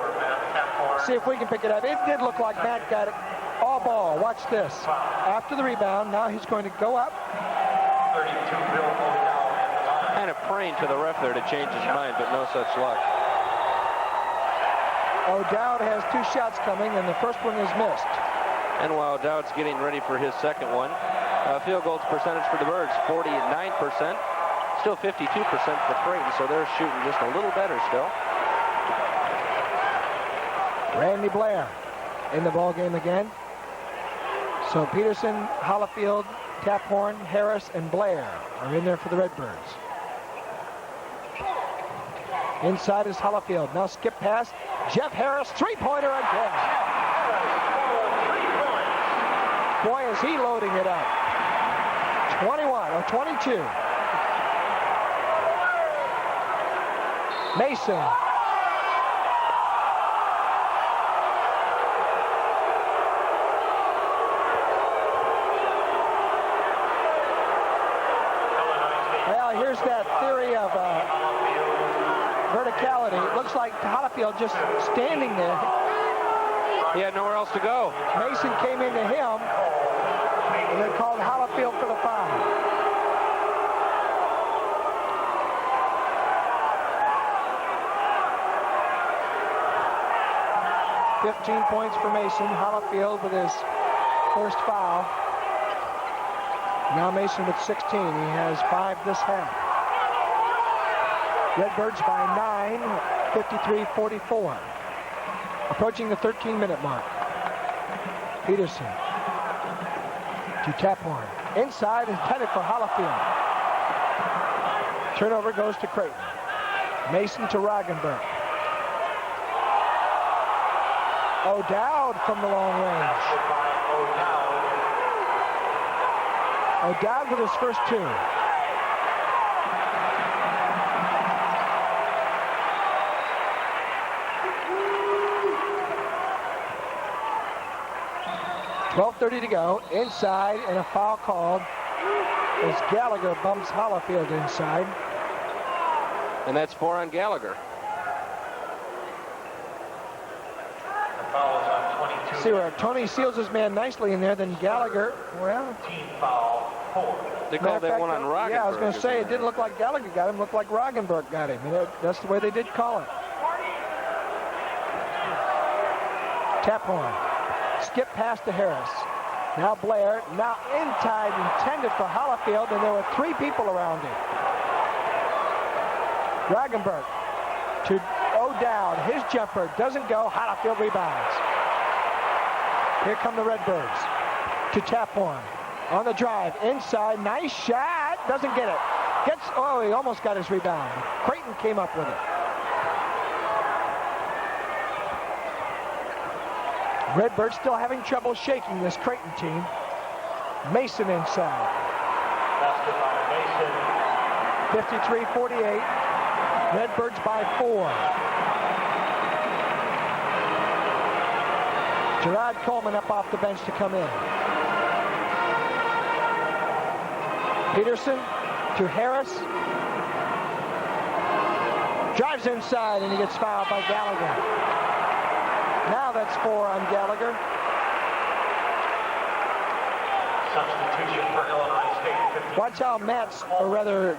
See if we can pick it up. It did look like Matt got it all ball. Watch this. After the rebound, now he's going to go up. 32 Bill O'Dowd at the line. Kind of praying to the ref there to change his mind, but no such luck. O'Dowd has 2 shots coming, and the first one is missed. And while O'Dowd's getting ready for his second one, field goals percentage for the Birds, 49%. Still 52% for Creighton, so they're shooting just a little better still. Randy Blair in the ball game again. So Peterson, Hollifield, Taphorn, Harris, and Blair are in there for the Redbirds. Inside is Hollifield. Now skip pass. Jeff Harris, three-pointer again. Boy, is he loading it up. 21 or 22. Mason. Well, here's that theory of verticality. It looks like Hollifield just standing there. He had nowhere else to go. Mason came into him, and they called Hollifield for the foul. 15 points for Mason. Hollifield with his first foul. Now Mason with 16. He has 5 this half. Redbirds by 9, 53-44. Approaching the 13-minute mark. Peterson to Taphorn. Inside is headed for Hollifield. Turnover goes to Creighton. Mason to Roggenberg. O'Dowd from the long range. O'Dowd with his first two. .12:30 to go. Inside, and a foul called as Gallagher bumps Hollifield inside. And that's 4 on Gallagher. The foul is on 22. See where Tony seals his man nicely in there, then Gallagher, well... Team foul 4. They called that one on Roggenberg. Yeah, I was going to say, it didn't look like Gallagher got him, it looked like Roggenberg got him. And that's the way they did call it. Tap horn. Skip pass to Harris. Now Blair, now inside, intended for Hollifield, and there were 3 people around him. Roggenberg to O'Dowd. His jumper doesn't go. Hollifield rebounds. Here come the Redbirds to Taphorn on the drive. Inside, nice shot. Doesn't get it. Oh, he almost got his rebound. Creighton came up with it. Redbirds still having trouble shaking this Creighton team. Mason inside. Basket by Mason. 53-48. Redbirds by 4. Gerard Coleman up off the bench to come in. Peterson to Harris. Drives inside and he gets fouled by Gallagher. Now that's 4 on Gallagher. Substitution for Illinois State. Watch how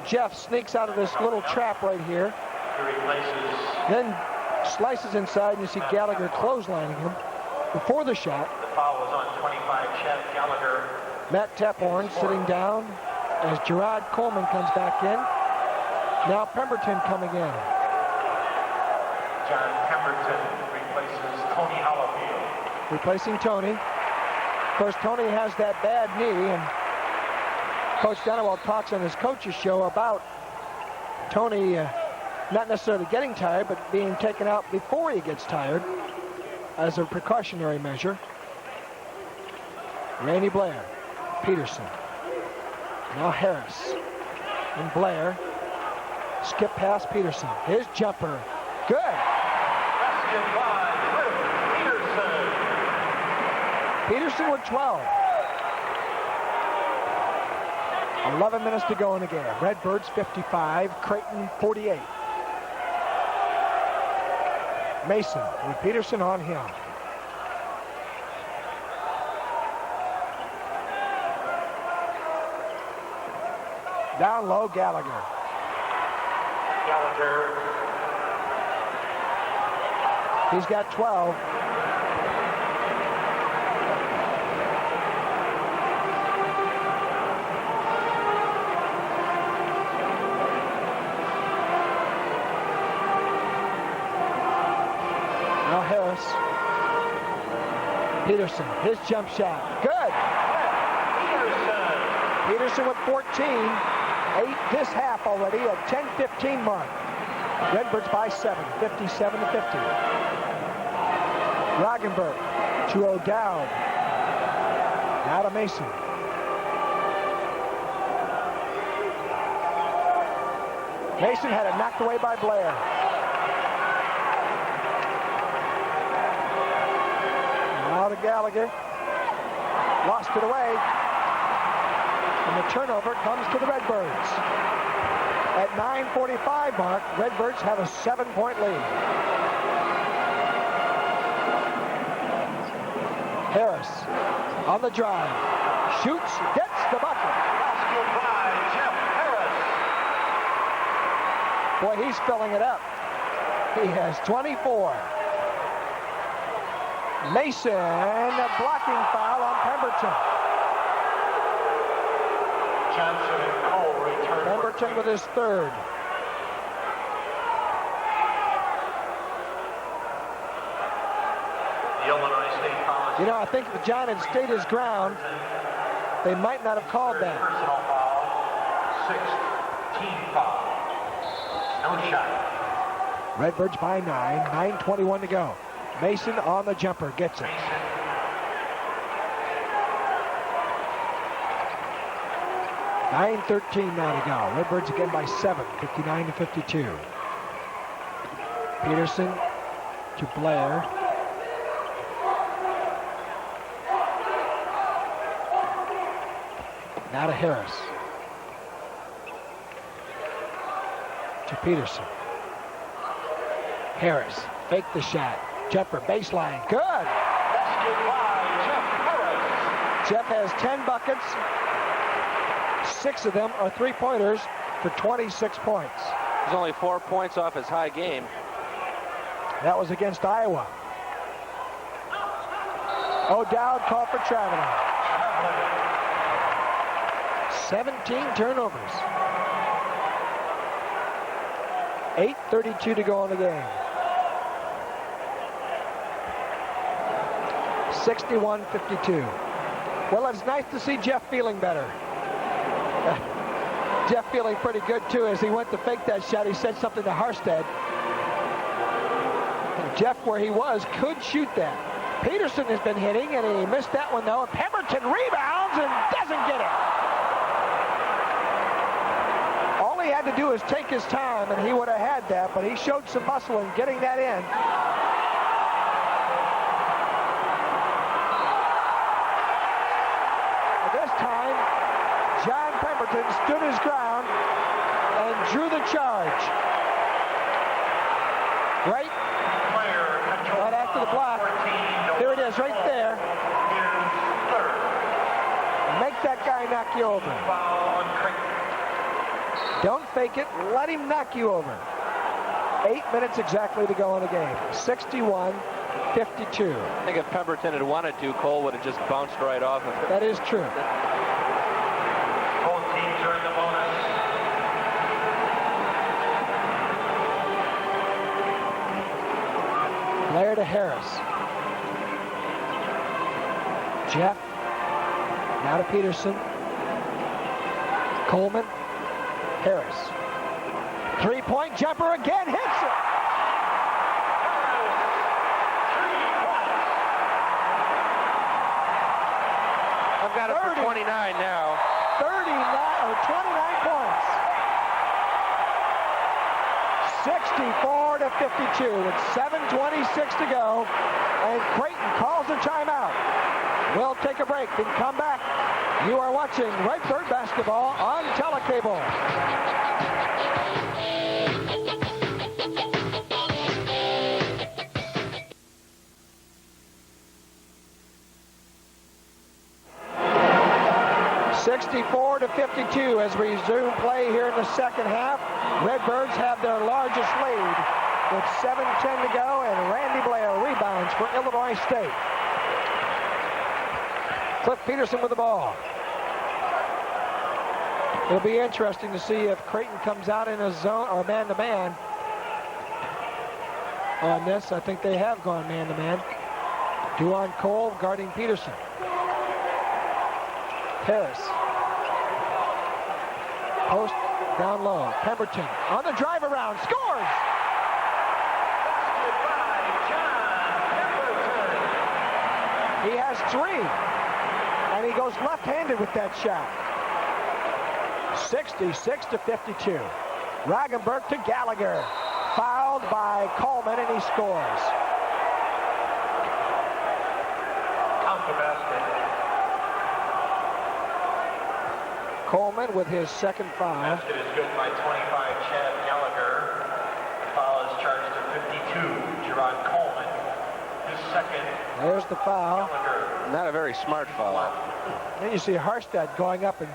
Jeff sneaks out of this little trap right here. He replaces. Then slices inside and you see Gallagher clotheslining him before the shot. The foul was on 25, Chad Gallagher. Matt Taphorn sitting down as Gerard Coleman comes back in. Now Pemberton coming in. John Pemberton replaces Tony Hollifield. Replacing Tony. Of course, Tony has that bad knee, and Coach Dunawell talks on his coach's show about Tony not necessarily getting tired, but being taken out before he gets tired as a precautionary measure. Randy Blair, Peterson. Now Harris and Blair. Skip past Peterson. His jumper. Good. Basket by Peterson. Peterson with 12. 11 minutes to go in the game. Redbirds 55, Creighton 48. Mason with Peterson on him. Down low, Gallagher. Gallagher. He's got 12. Now Harris. Peterson, his jump shot. Good. Peterson with 14. 8 this half already at 10:15 mark. Redbirds by 7, 57-50. Roggenberg to O'Dowd. Now to Mason. Mason had it knocked away by Blair. Now to Gallagher. Lost it away. And the turnover comes to the Redbirds. At 9:45 mark, Redbirds have a 7-point lead. Harris on the drive. Shoots, gets the bucket. Basket by Jeff Harris. Boy, he's filling it up. He has 24. Mason, a blocking foul on Pemberton. Johnson and Cole return. Pemberton with his third. The Illinois State College. You know, I think if John had stayed his ground, they might not have called that. Personal foul. 6th team foul. No shot. Redbirds by 9. 9:21 to go. Mason on the jumper. Gets it. 9:13 now to go. Redbirds again by 7. 59 to 52. Peterson to Blair. Now to Harris. To Peterson. Harris, fake the shot. Jumper, baseline, good. Basket by Jeff Harris. Jeff has 10 buckets. 6 of them are three-pointers for 26 points. He's only 4 points off his high game. That was against Iowa. O'Dowd called for traveling. 17 turnovers. 8:32 to go in the game. 61-52. Well, it's nice to see Jeff feeling better. Jeff feeling pretty good, too, as he went to fake that shot. He said something to Harstead. Jeff, where he was, could shoot that. Peterson has been hitting, and he missed that one, though. Pemberton rebounds and doesn't get it. All he had to do is take his time, and he would have had that, but he showed some muscle in getting that in. This time, John Pemberton stood his ground and drew the charge. Right after the block. Here it is, right there. Make that guy knock you over. Don't fake it. Let him knock you over. 8 minutes exactly to go in the game. 61-52. I think if Pemberton had wanted to, Cole would have just bounced right off of it. That is true. Both teams are in the bonus. Blair to Harris. Jeff. Now to Peterson. Coleman. Harris. Three-point jumper again. Hits it. I've got it for 29 now. 29 points. 64-52 with 7:26 to go, and Creighton calls a timeout. We'll take a break and come back. You are watching Redbird basketball on Telecable. (64-52) as we resume play here in the second half. Redbirds have their largest lead with 7:10 to go, and Randy Blair rebounds for Illinois State. Cliff Peterson with the ball. It'll be interesting to see if Creighton comes out in a zone or man-to-man on this. I think they have gone man-to-man. Duan Cole guarding Peterson. Harris. Post down low. Pemberton on the drive around. Scores! He has 3. And he goes left-handed with that shot. 66-52. Ragenberg to Gallagher. Fouled by Coleman, and he scores. Count the basket. Coleman with his second foul. Basket is good by 25, Chad Gallagher. Foul is charged to 52, Gerard Coleman. His second. There's the foul. Gallagher. Not a very smart foul. Then you see Harstad going up and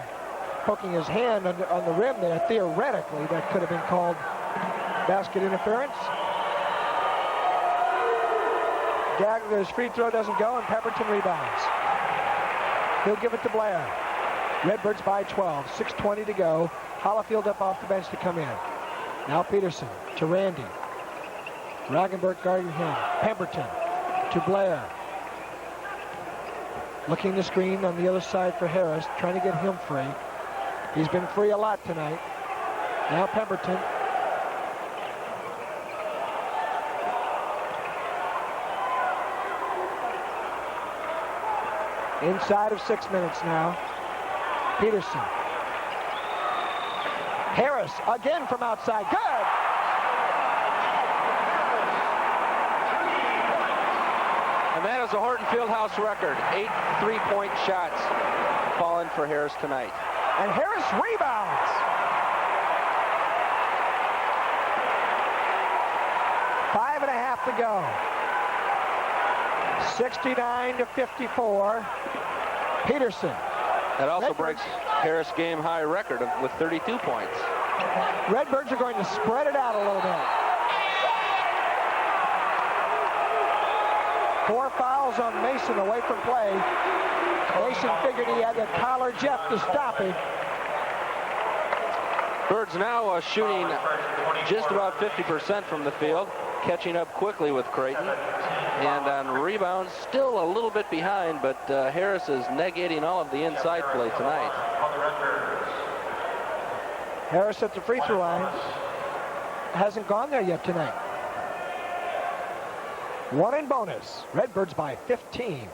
poking his hand on the rim there. Theoretically, that could have been called basket interference. Gallagher's free throw doesn't go, and Pemberton rebounds. He'll give it to Blair. Redbirds by 12. 6:20 to go. Hollifield up off the bench to come in. Now Peterson to Randy. Ragenberg guarding him. Pemberton to Blair. Looking the screen on the other side for Harris, trying to get him free. He's been free a lot tonight. Now Pemberton Inside of 6 minutes now. Peterson. Harris again from outside. Good! And that is a Horton Fieldhouse record. 8 3-point shots falling for Harris tonight. And Harris rebounds. 5.5 to go. 69-54. Peterson. That also breaks Harris' game-high record with 32 points. Redbirds are going to spread it out a little bit. 4 fouls on Mason away from play. Mason figured he had to collar Jeff to stop him. Birds now shooting just about 50% from the field, catching up quickly with Creighton. And on rebounds, still a little bit behind, but Harris is negating all of the inside play tonight. Harris at the free throw line. Hasn't gone there yet tonight. 1 in bonus. Redbirds by 15.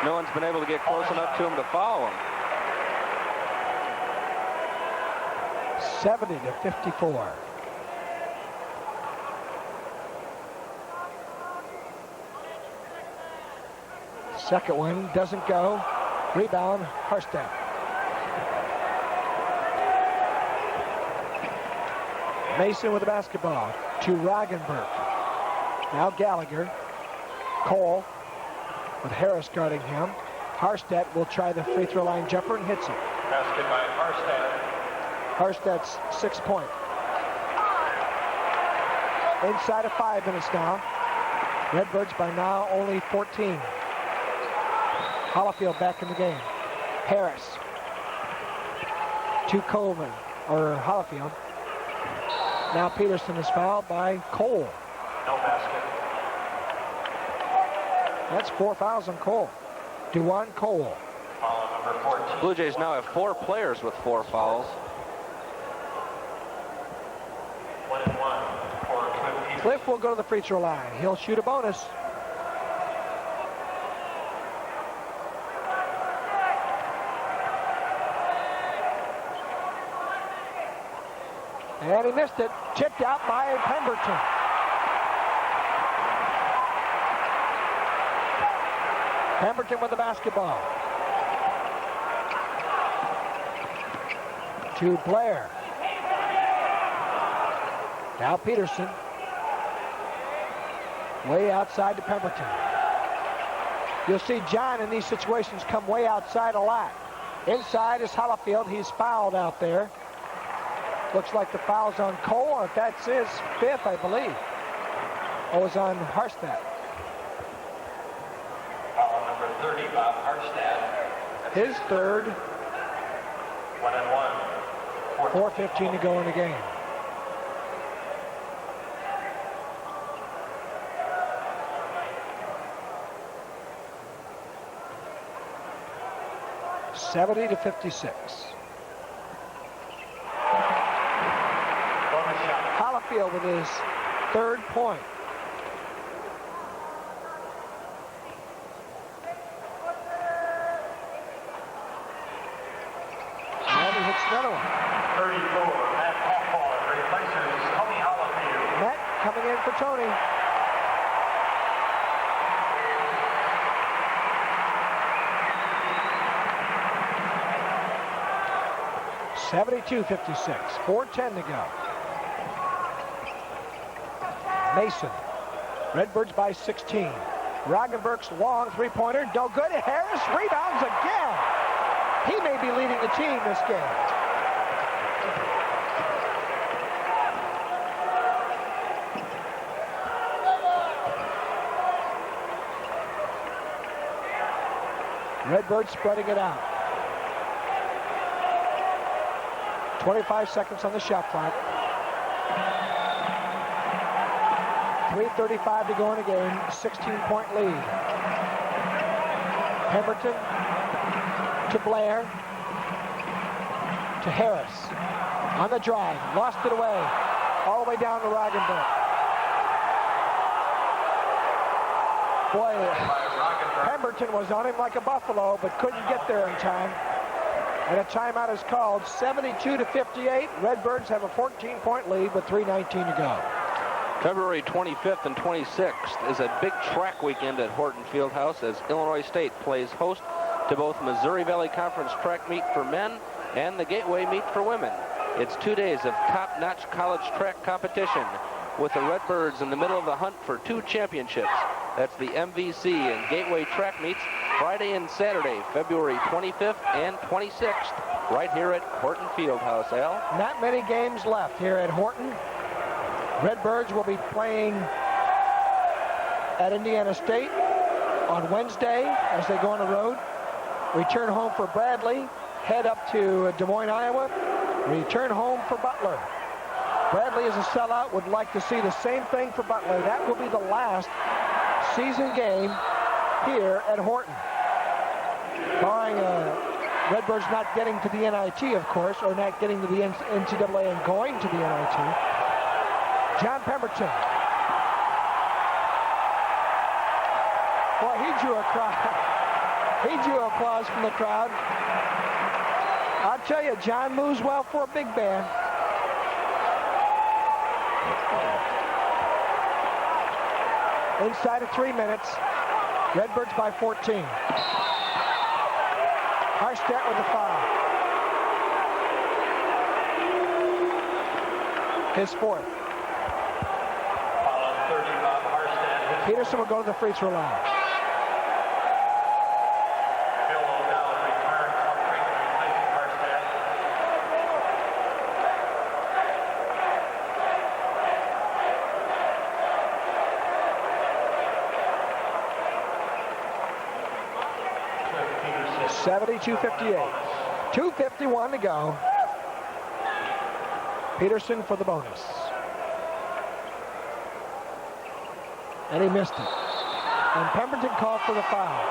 No one's been able to get close enough to him to foul him. 70-54. Second one doesn't go. Rebound, Harstad. Mason with the basketball to Roggenberg. Now Gallagher. Cole with Harris guarding him. Harstad will try the free throw line jumper and hits it. Basket by Harstad. Harstad's 6-point. Inside of 5 minutes now. Redbirds by now only 14. Hollifield back in the game. Harris to Coleman, or Hollifield. Now Peterson is fouled by Cole. No basket. That's 4 fouls on Cole. Dewan Cole. Foul number 14. Blue Jays now have 4 players with 4 fouls. 1 and 1 for Cliff Peterson. Cliff will go to the free throw line. He'll shoot a bonus. And he missed it. Tipped out by Pemberton. Pemberton with the basketball. To Blair. Now Peterson. Way outside to Pemberton. You'll see John in these situations come way outside a lot. Inside is Hollifield. He's fouled out there. Looks like the foul's on Cole. If that's his 5th, I believe. Oh, it's on Harstad. Foul number 30, Bob Harstad. His 3rd. 1 and 1. 4:15 to go in the game. (70-56). Hollifield with his 3rd point. And he hits another one. 34, Matt Hoffball replaces Tony Hollifield. Matt coming in for Tony. (72-56). 4:10 to go. Mason. Redbirds by 16. Roggenberg's long 3-pointer. No good. Harris rebounds again. He may be leading the team this game. Redbirds spreading it out. 25 seconds on the shot clock. 3:35 to go in the game. 16-point lead. Pemberton to Blair to Harris on the drive. Lost it away. All the way down to Roggenberg. Boy, Pemberton was on him like a buffalo, but couldn't get there in time. And a timeout is called. 72-58. Redbirds have a 14-point lead with 3:19 to go. February 25th and 26th is a big track weekend at Horton Fieldhouse as Illinois State plays host to both Missouri Valley Conference track meet for men and the Gateway meet for women. It's 2 days of top-notch college track competition with the Redbirds in the middle of the hunt for 2 championships. That's the MVC and Gateway track meets Friday and Saturday, February 25th and 26th, right here at Horton Fieldhouse, Al. Not many games left here at Horton. Redbirds will be playing at Indiana State on Wednesday as they go on the road. Return home for Bradley, head up to Des Moines, Iowa, return home for Butler. Bradley is a sellout, would like to see the same thing for Butler. That will be the last season game here at Horton. Barring Redbirds not getting to the NIT, of course, or not getting to the NCAA and going to the NIT. John Pemberton. Boy, he drew a crowd. He drew applause from the crowd. I'll tell you, John moves well for a big band. Inside of 3 minutes. Redbirds by 14. Harstedt with the foul. His 4th. Peterson will go to the free throw line. Peterson. 72-58. 2:51 to go. Peterson for the bonus. And he missed it. And Pemberton called for the foul.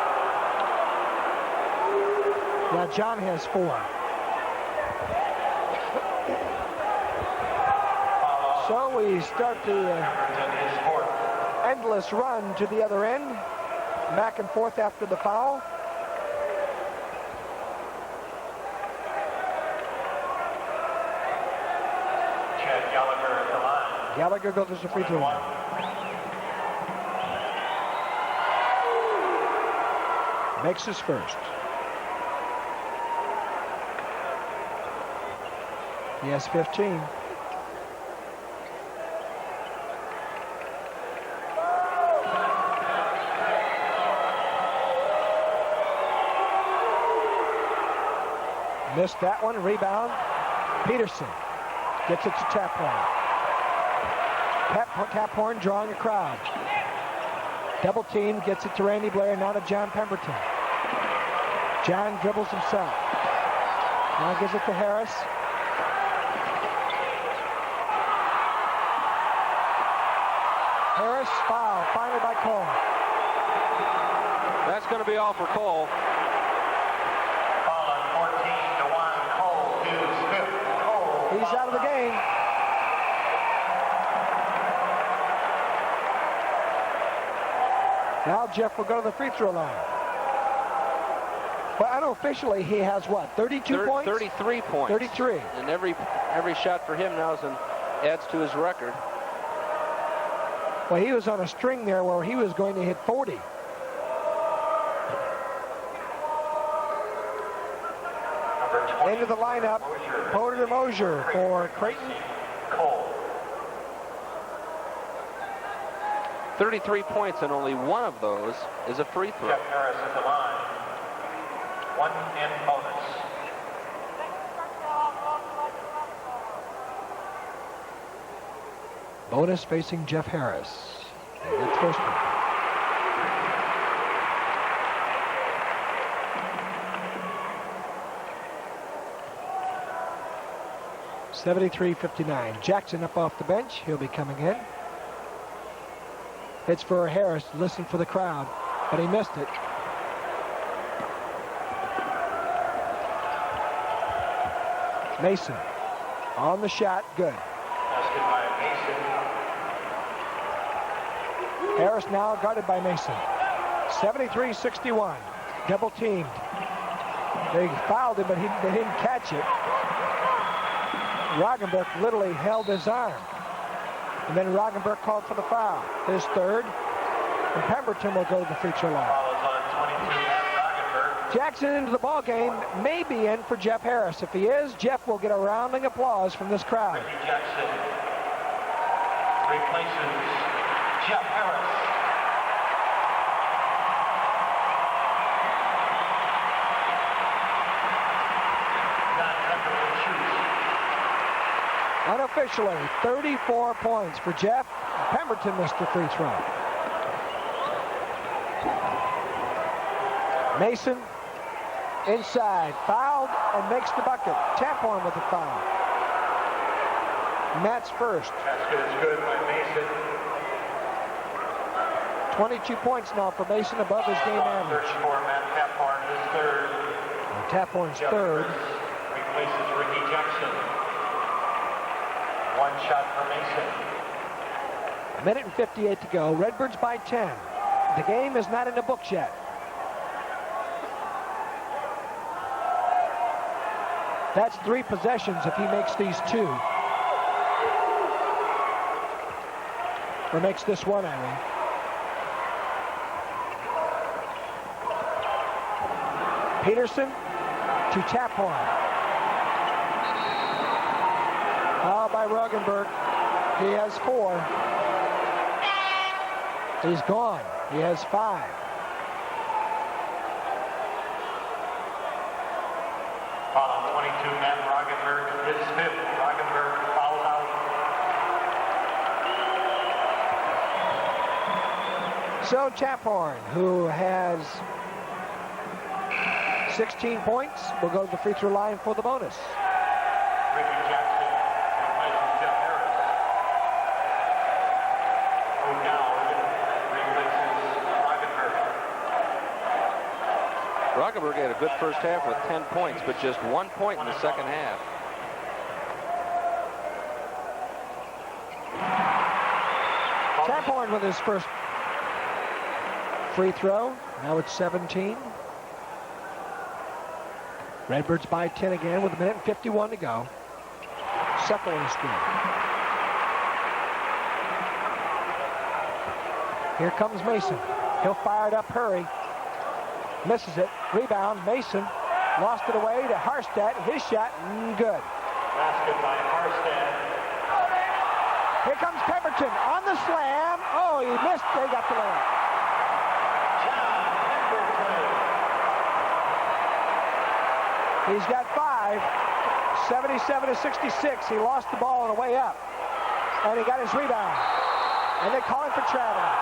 Now John has 4. So we start the endless run to the other end. Back and forth after the foul. Gallagher at the line. Gallagher goes to the free throw line. Makes his first. He has 15. Missed that one. Rebound. Peterson gets it to Taphorn. Taphorn drawing a crowd. Double team, gets it to Randy Blair, now to John Pemberton. John dribbles himself. Now gives it to Harris. Harris, foul, finally by Cole. That's going to be all for Cole. Foul on 14, DeJuan Cole, his 5th. Cole. He's out of the game. Now Jeff will go to the free throw line. Well, unofficially, he has what, 32 points? 33 points. 33. And every shot for him now adds to his record. Well, he was on a string there where he was going to hit 40. Into the lineup, Porter Mosier for Creighton. Cole. 33 points, and only one of those is a free throw. Jeff Harris at the line. 1 in bonus. Bonus facing Jeff Harris. And that's first one. (73-59). Jackson up off the bench. He'll be coming in. It's for Harris to listen for the crowd, but he missed it. Mason on the shot, good. Basket by Mason. Harris now guarded by Mason. 73-61. Double teamed. They fouled him, but they didn't catch it. Roggenberg literally held his arm. And then Roggenberg called for the foul. His third. And Pemberton will go to the free throw line. Jackson into the ball game, may be in for Jeff Harris. If he is, Jeff will get a rounding applause from this crowd. Ricky Jackson replaces Jeff Harris. Unofficially, 34 points for Jeff. Pemberton missed the free throw. Mason inside, fouled and makes the bucket. Taphorn with the foul. Matt's first. Basket is good by Mason. 22 points now for Mason, above his game average. 34, Matt Taphorn, his third. And Taphorn's Jeff third. Harris replaces Ricky Jackson. One shot for Mason. A minute and 58 to go. Redbirds by 10. The game is not in the books yet. That's 3 possessions if he makes these 2. Or makes this one, I mean. Peterson to Taphorn. Foul by Roggenberg. He has 4. He's gone. He has 5. Foul on 22, Matt Roggenberg, his 5th. Roggenberg fouled out. So Taphorn, who has 16 points, will go to the free throw line for the bonus. Ricky Jackson replaces Jeff Harris. O'Dowd replaces Roggenberg. Roggenberg had a good first half with 10 points, but just 1 point in the second half. Taphorn with his first free throw. Now it's 17. Redbirds by 10 again with a minute and 51 to go. Second one is good. Here comes Mason. He'll fire it up, hurry. Misses it. Rebound, Mason. Lost it away to Harstad. His shot, good. Basket by Harstad. Here comes Pemberton on the slam. Oh, he missed. They got the layup. John Pemberton. He's got 5. 77-66. He lost the ball on the way up. And he got his rebound. And they call him for traveling.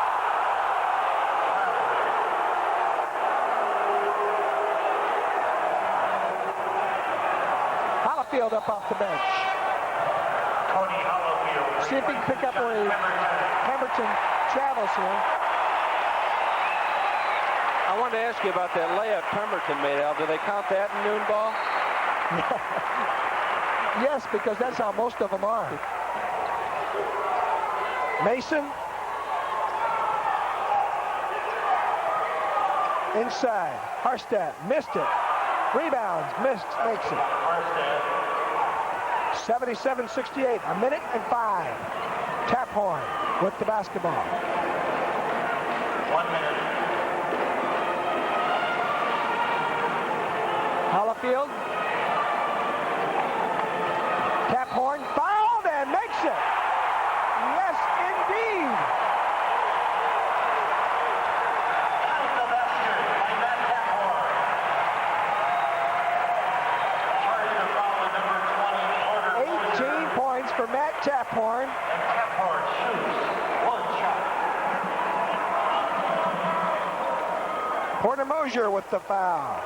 Hollifield up off the bench. Tony Hollifield. See if he can pick up where Pemberton travels here. I wanted to ask you about that layup Pemberton made, Al. Do they count that in noon ball? Yes, because that's how most of them are. Mason. Inside. Harstad missed it. Rebounds, missed, makes it. 77-68, a minute and 5. Taphorn with the basketball. 1 minute. Hollifield. Taphorn fouled and makes it. Yes, indeed. Out the basket by Matt Taphorn. Charged to foul with number 20, Porter 18 points for Matt Taphorn. And Taphorn shoots 1 shot. Porter Mosier with the foul.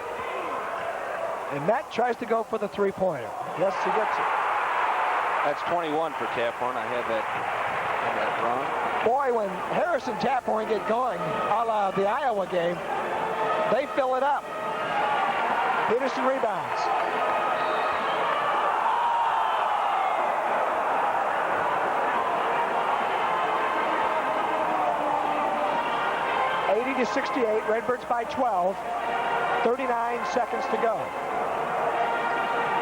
And Matt tries to go for the three-pointer. Yes, he gets it. That's 21 for Taphorn. I had that wrong. Boy, when Harris and Taphorn get going, a la the Iowa game, they fill it up. Peterson rebounds. 80-68, Redbirds by 12. 39 seconds to go.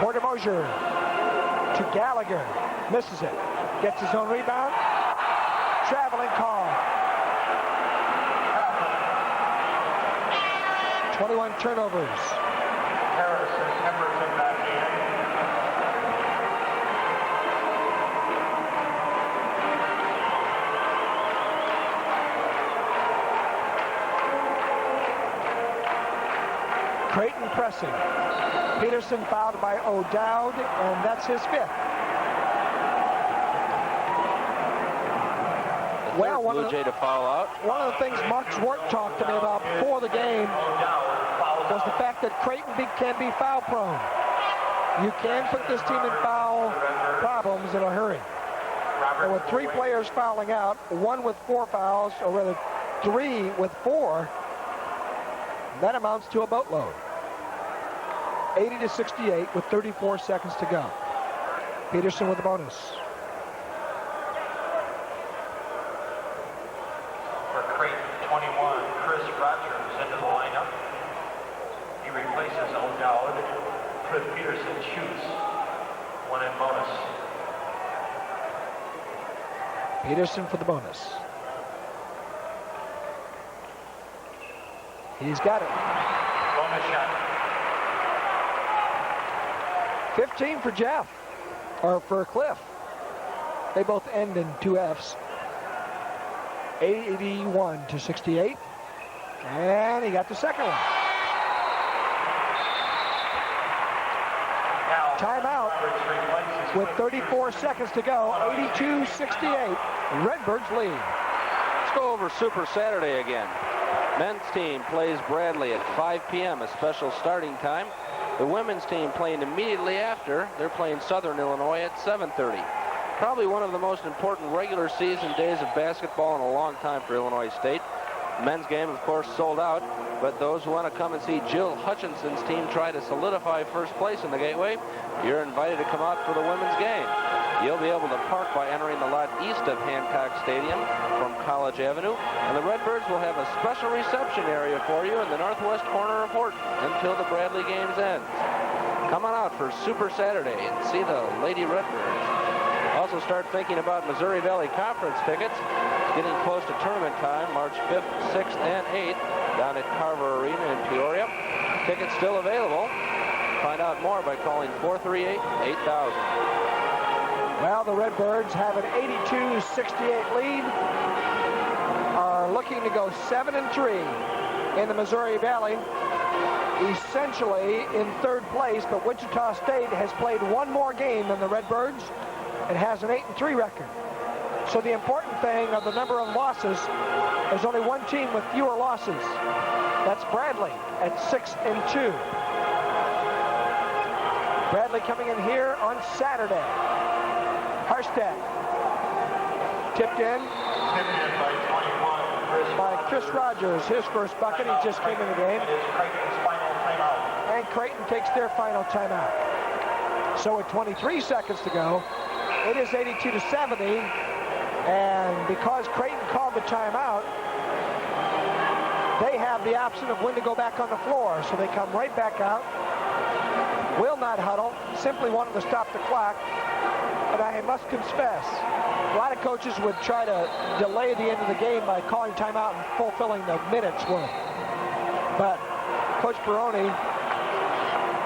Porter Mosier to Gallagher. Misses it. Gets his own rebound. Traveling call. 21 turnovers. Harris and Pemberton back in. Creighton pressing. Peterson fouled by O'Dowd, and that's his fifth. Well, Blue Jay to foul out. One of the things Mark Zwart talked to me about before the game was the fact that Creighton can be foul prone. You can put this team in foul problems in a hurry. There were 3 players fouling out, 1 with 4 fouls, or rather 3 with 4. That amounts to a boatload. 80-68 with 34 seconds to go. Peterson with the bonus. For Creighton, 21, Chris Rogers into the lineup. He replaces O'Dowd. Chris Peterson shoots. 1 in bonus. Peterson for the bonus. He's got it. Bonus shot. 15 for Jeff, or for Cliff. They both end in 2 Fs. 81-68. And he got the second one. Timeout with 34 seconds to go. 82-68. Redbirds lead. Let's go over Super Saturday again. Men's team plays Bradley at 5 p.m., a special starting time. The women's team playing immediately after. They're playing Southern Illinois at 7:30. Probably one of the most important regular season days of basketball in a long time for Illinois State. Men's game, of course, sold out, but those who want to come and see Jill Hutchinson's team try to solidify first place in the Gateway, you're invited to come out for the women's game. You'll be able to park by entering the lot east of Hancock Stadium from College Avenue, and the Redbirds will have a special reception area for you in the northwest corner of Horton until the Bradley games end. Come on out for Super Saturday and see the Lady Redbirds. Also start thinking about Missouri Valley Conference tickets. It's getting close to tournament time, March 5th, 6th, and 8th down at Carver Arena in Peoria. Tickets still available. Find out more by calling 438-8000. Well, the Redbirds have an 82-68 lead, are looking to go 7-3 in the Missouri Valley, essentially in 3rd place, but Wichita State has played 1 more game than the Redbirds and has an 8-3 record. So the important thing of the number of losses, there's only 1 team with fewer losses. That's Bradley at 6-2. Bradley coming in here on Saturday. Harstad tipped in by Chris Rogers, his first bucket. He just came in the game. And Creighton takes their final timeout. So with 23 seconds to go, it is 82-70. And because Creighton called the timeout, they have the option of when to go back on the floor. So they come right back out, will not huddle, simply wanted to stop the clock. But I must confess, a lot of coaches would try to delay the end of the game by calling timeout and fulfilling the minutes worth. But Coach Baroni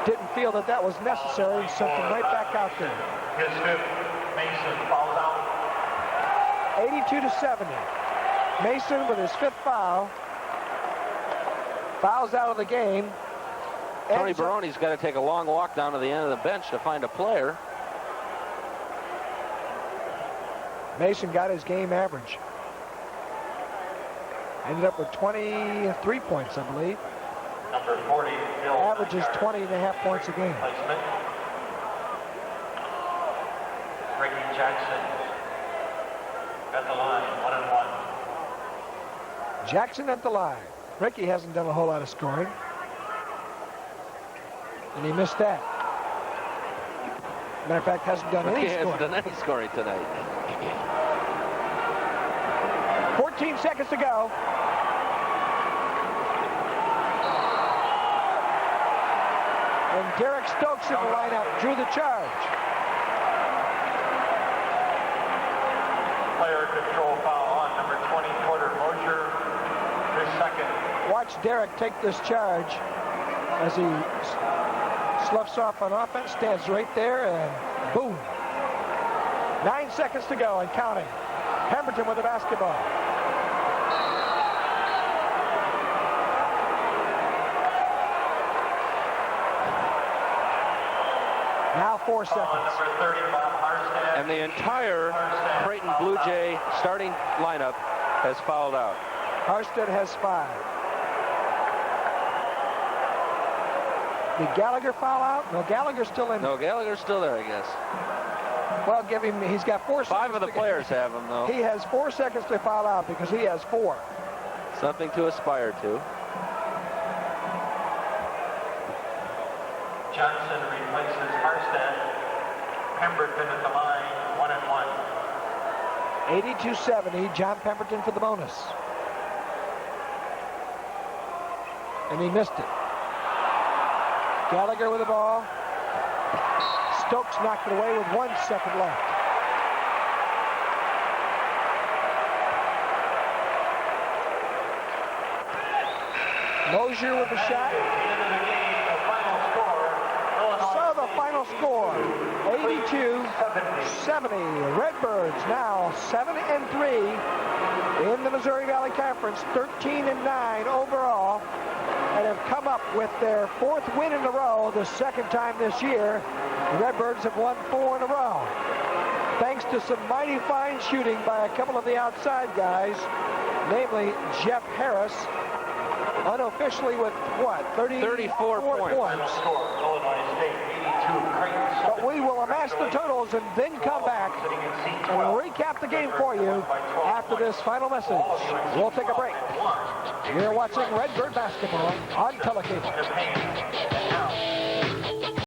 didn't feel that that was necessary and sent them right back out there. His fifth, Mason fouls out. 82-70. Mason with his 5th foul. Fouls out of the game. Tony Baroni's got to take a long walk down to the end of the bench to find a player. Mason got his game average. Ended up with 23 points, I believe. Number 40, Bill. Averages 20.5 points a game. Placement. Ricky Jackson at the line, 1-1. Jackson at the line. Ricky hasn't done a whole lot of scoring. And he missed that. Matter of fact, hasn't done any He scoring. hasn't done any scoring tonight. 14 seconds to go. And Derek Stokes in the lineup drew the charge. Player control foul on number 20, Porter Mosier, his second. Watch Derek take this charge as he sloughs off on offense, stands right there, and boom. 9 seconds to go and counting. Pemberton with the basketball. Now 4 seconds. Number 30, Bob Harstad. And the entire Creighton Blue Jay starting lineup has fouled out. Harstad has 5. Did Gallagher foul out? No, Gallagher's still in. No, Gallagher's still there, I guess. Well, give him, he's got 4 seconds. 5 of the players have him, though. He has 4 seconds to foul out because he has 4. Something to aspire to. Johnson replaces Harstad. Pemberton at the line, 1-1. 82-70, John Pemberton for the bonus. And he missed it. Gallagher with the ball. Stokes knocked it away with 1 second left. Mosier with the shot. So the final score, 82-70. Redbirds now 7-3 in the Missouri Valley Conference, 13-9 overall, and have come up with their 4th win in a row, the 2nd time this year. The Redbirds have won 4 in a row. Thanks to some mighty fine shooting by a couple of the outside guys, namely Jeff Harris, unofficially with what, 34 points. But we will amass the totals and then come back and recap the game for you after this final message. We'll take a break. You're watching Redbird basketball on Telecable.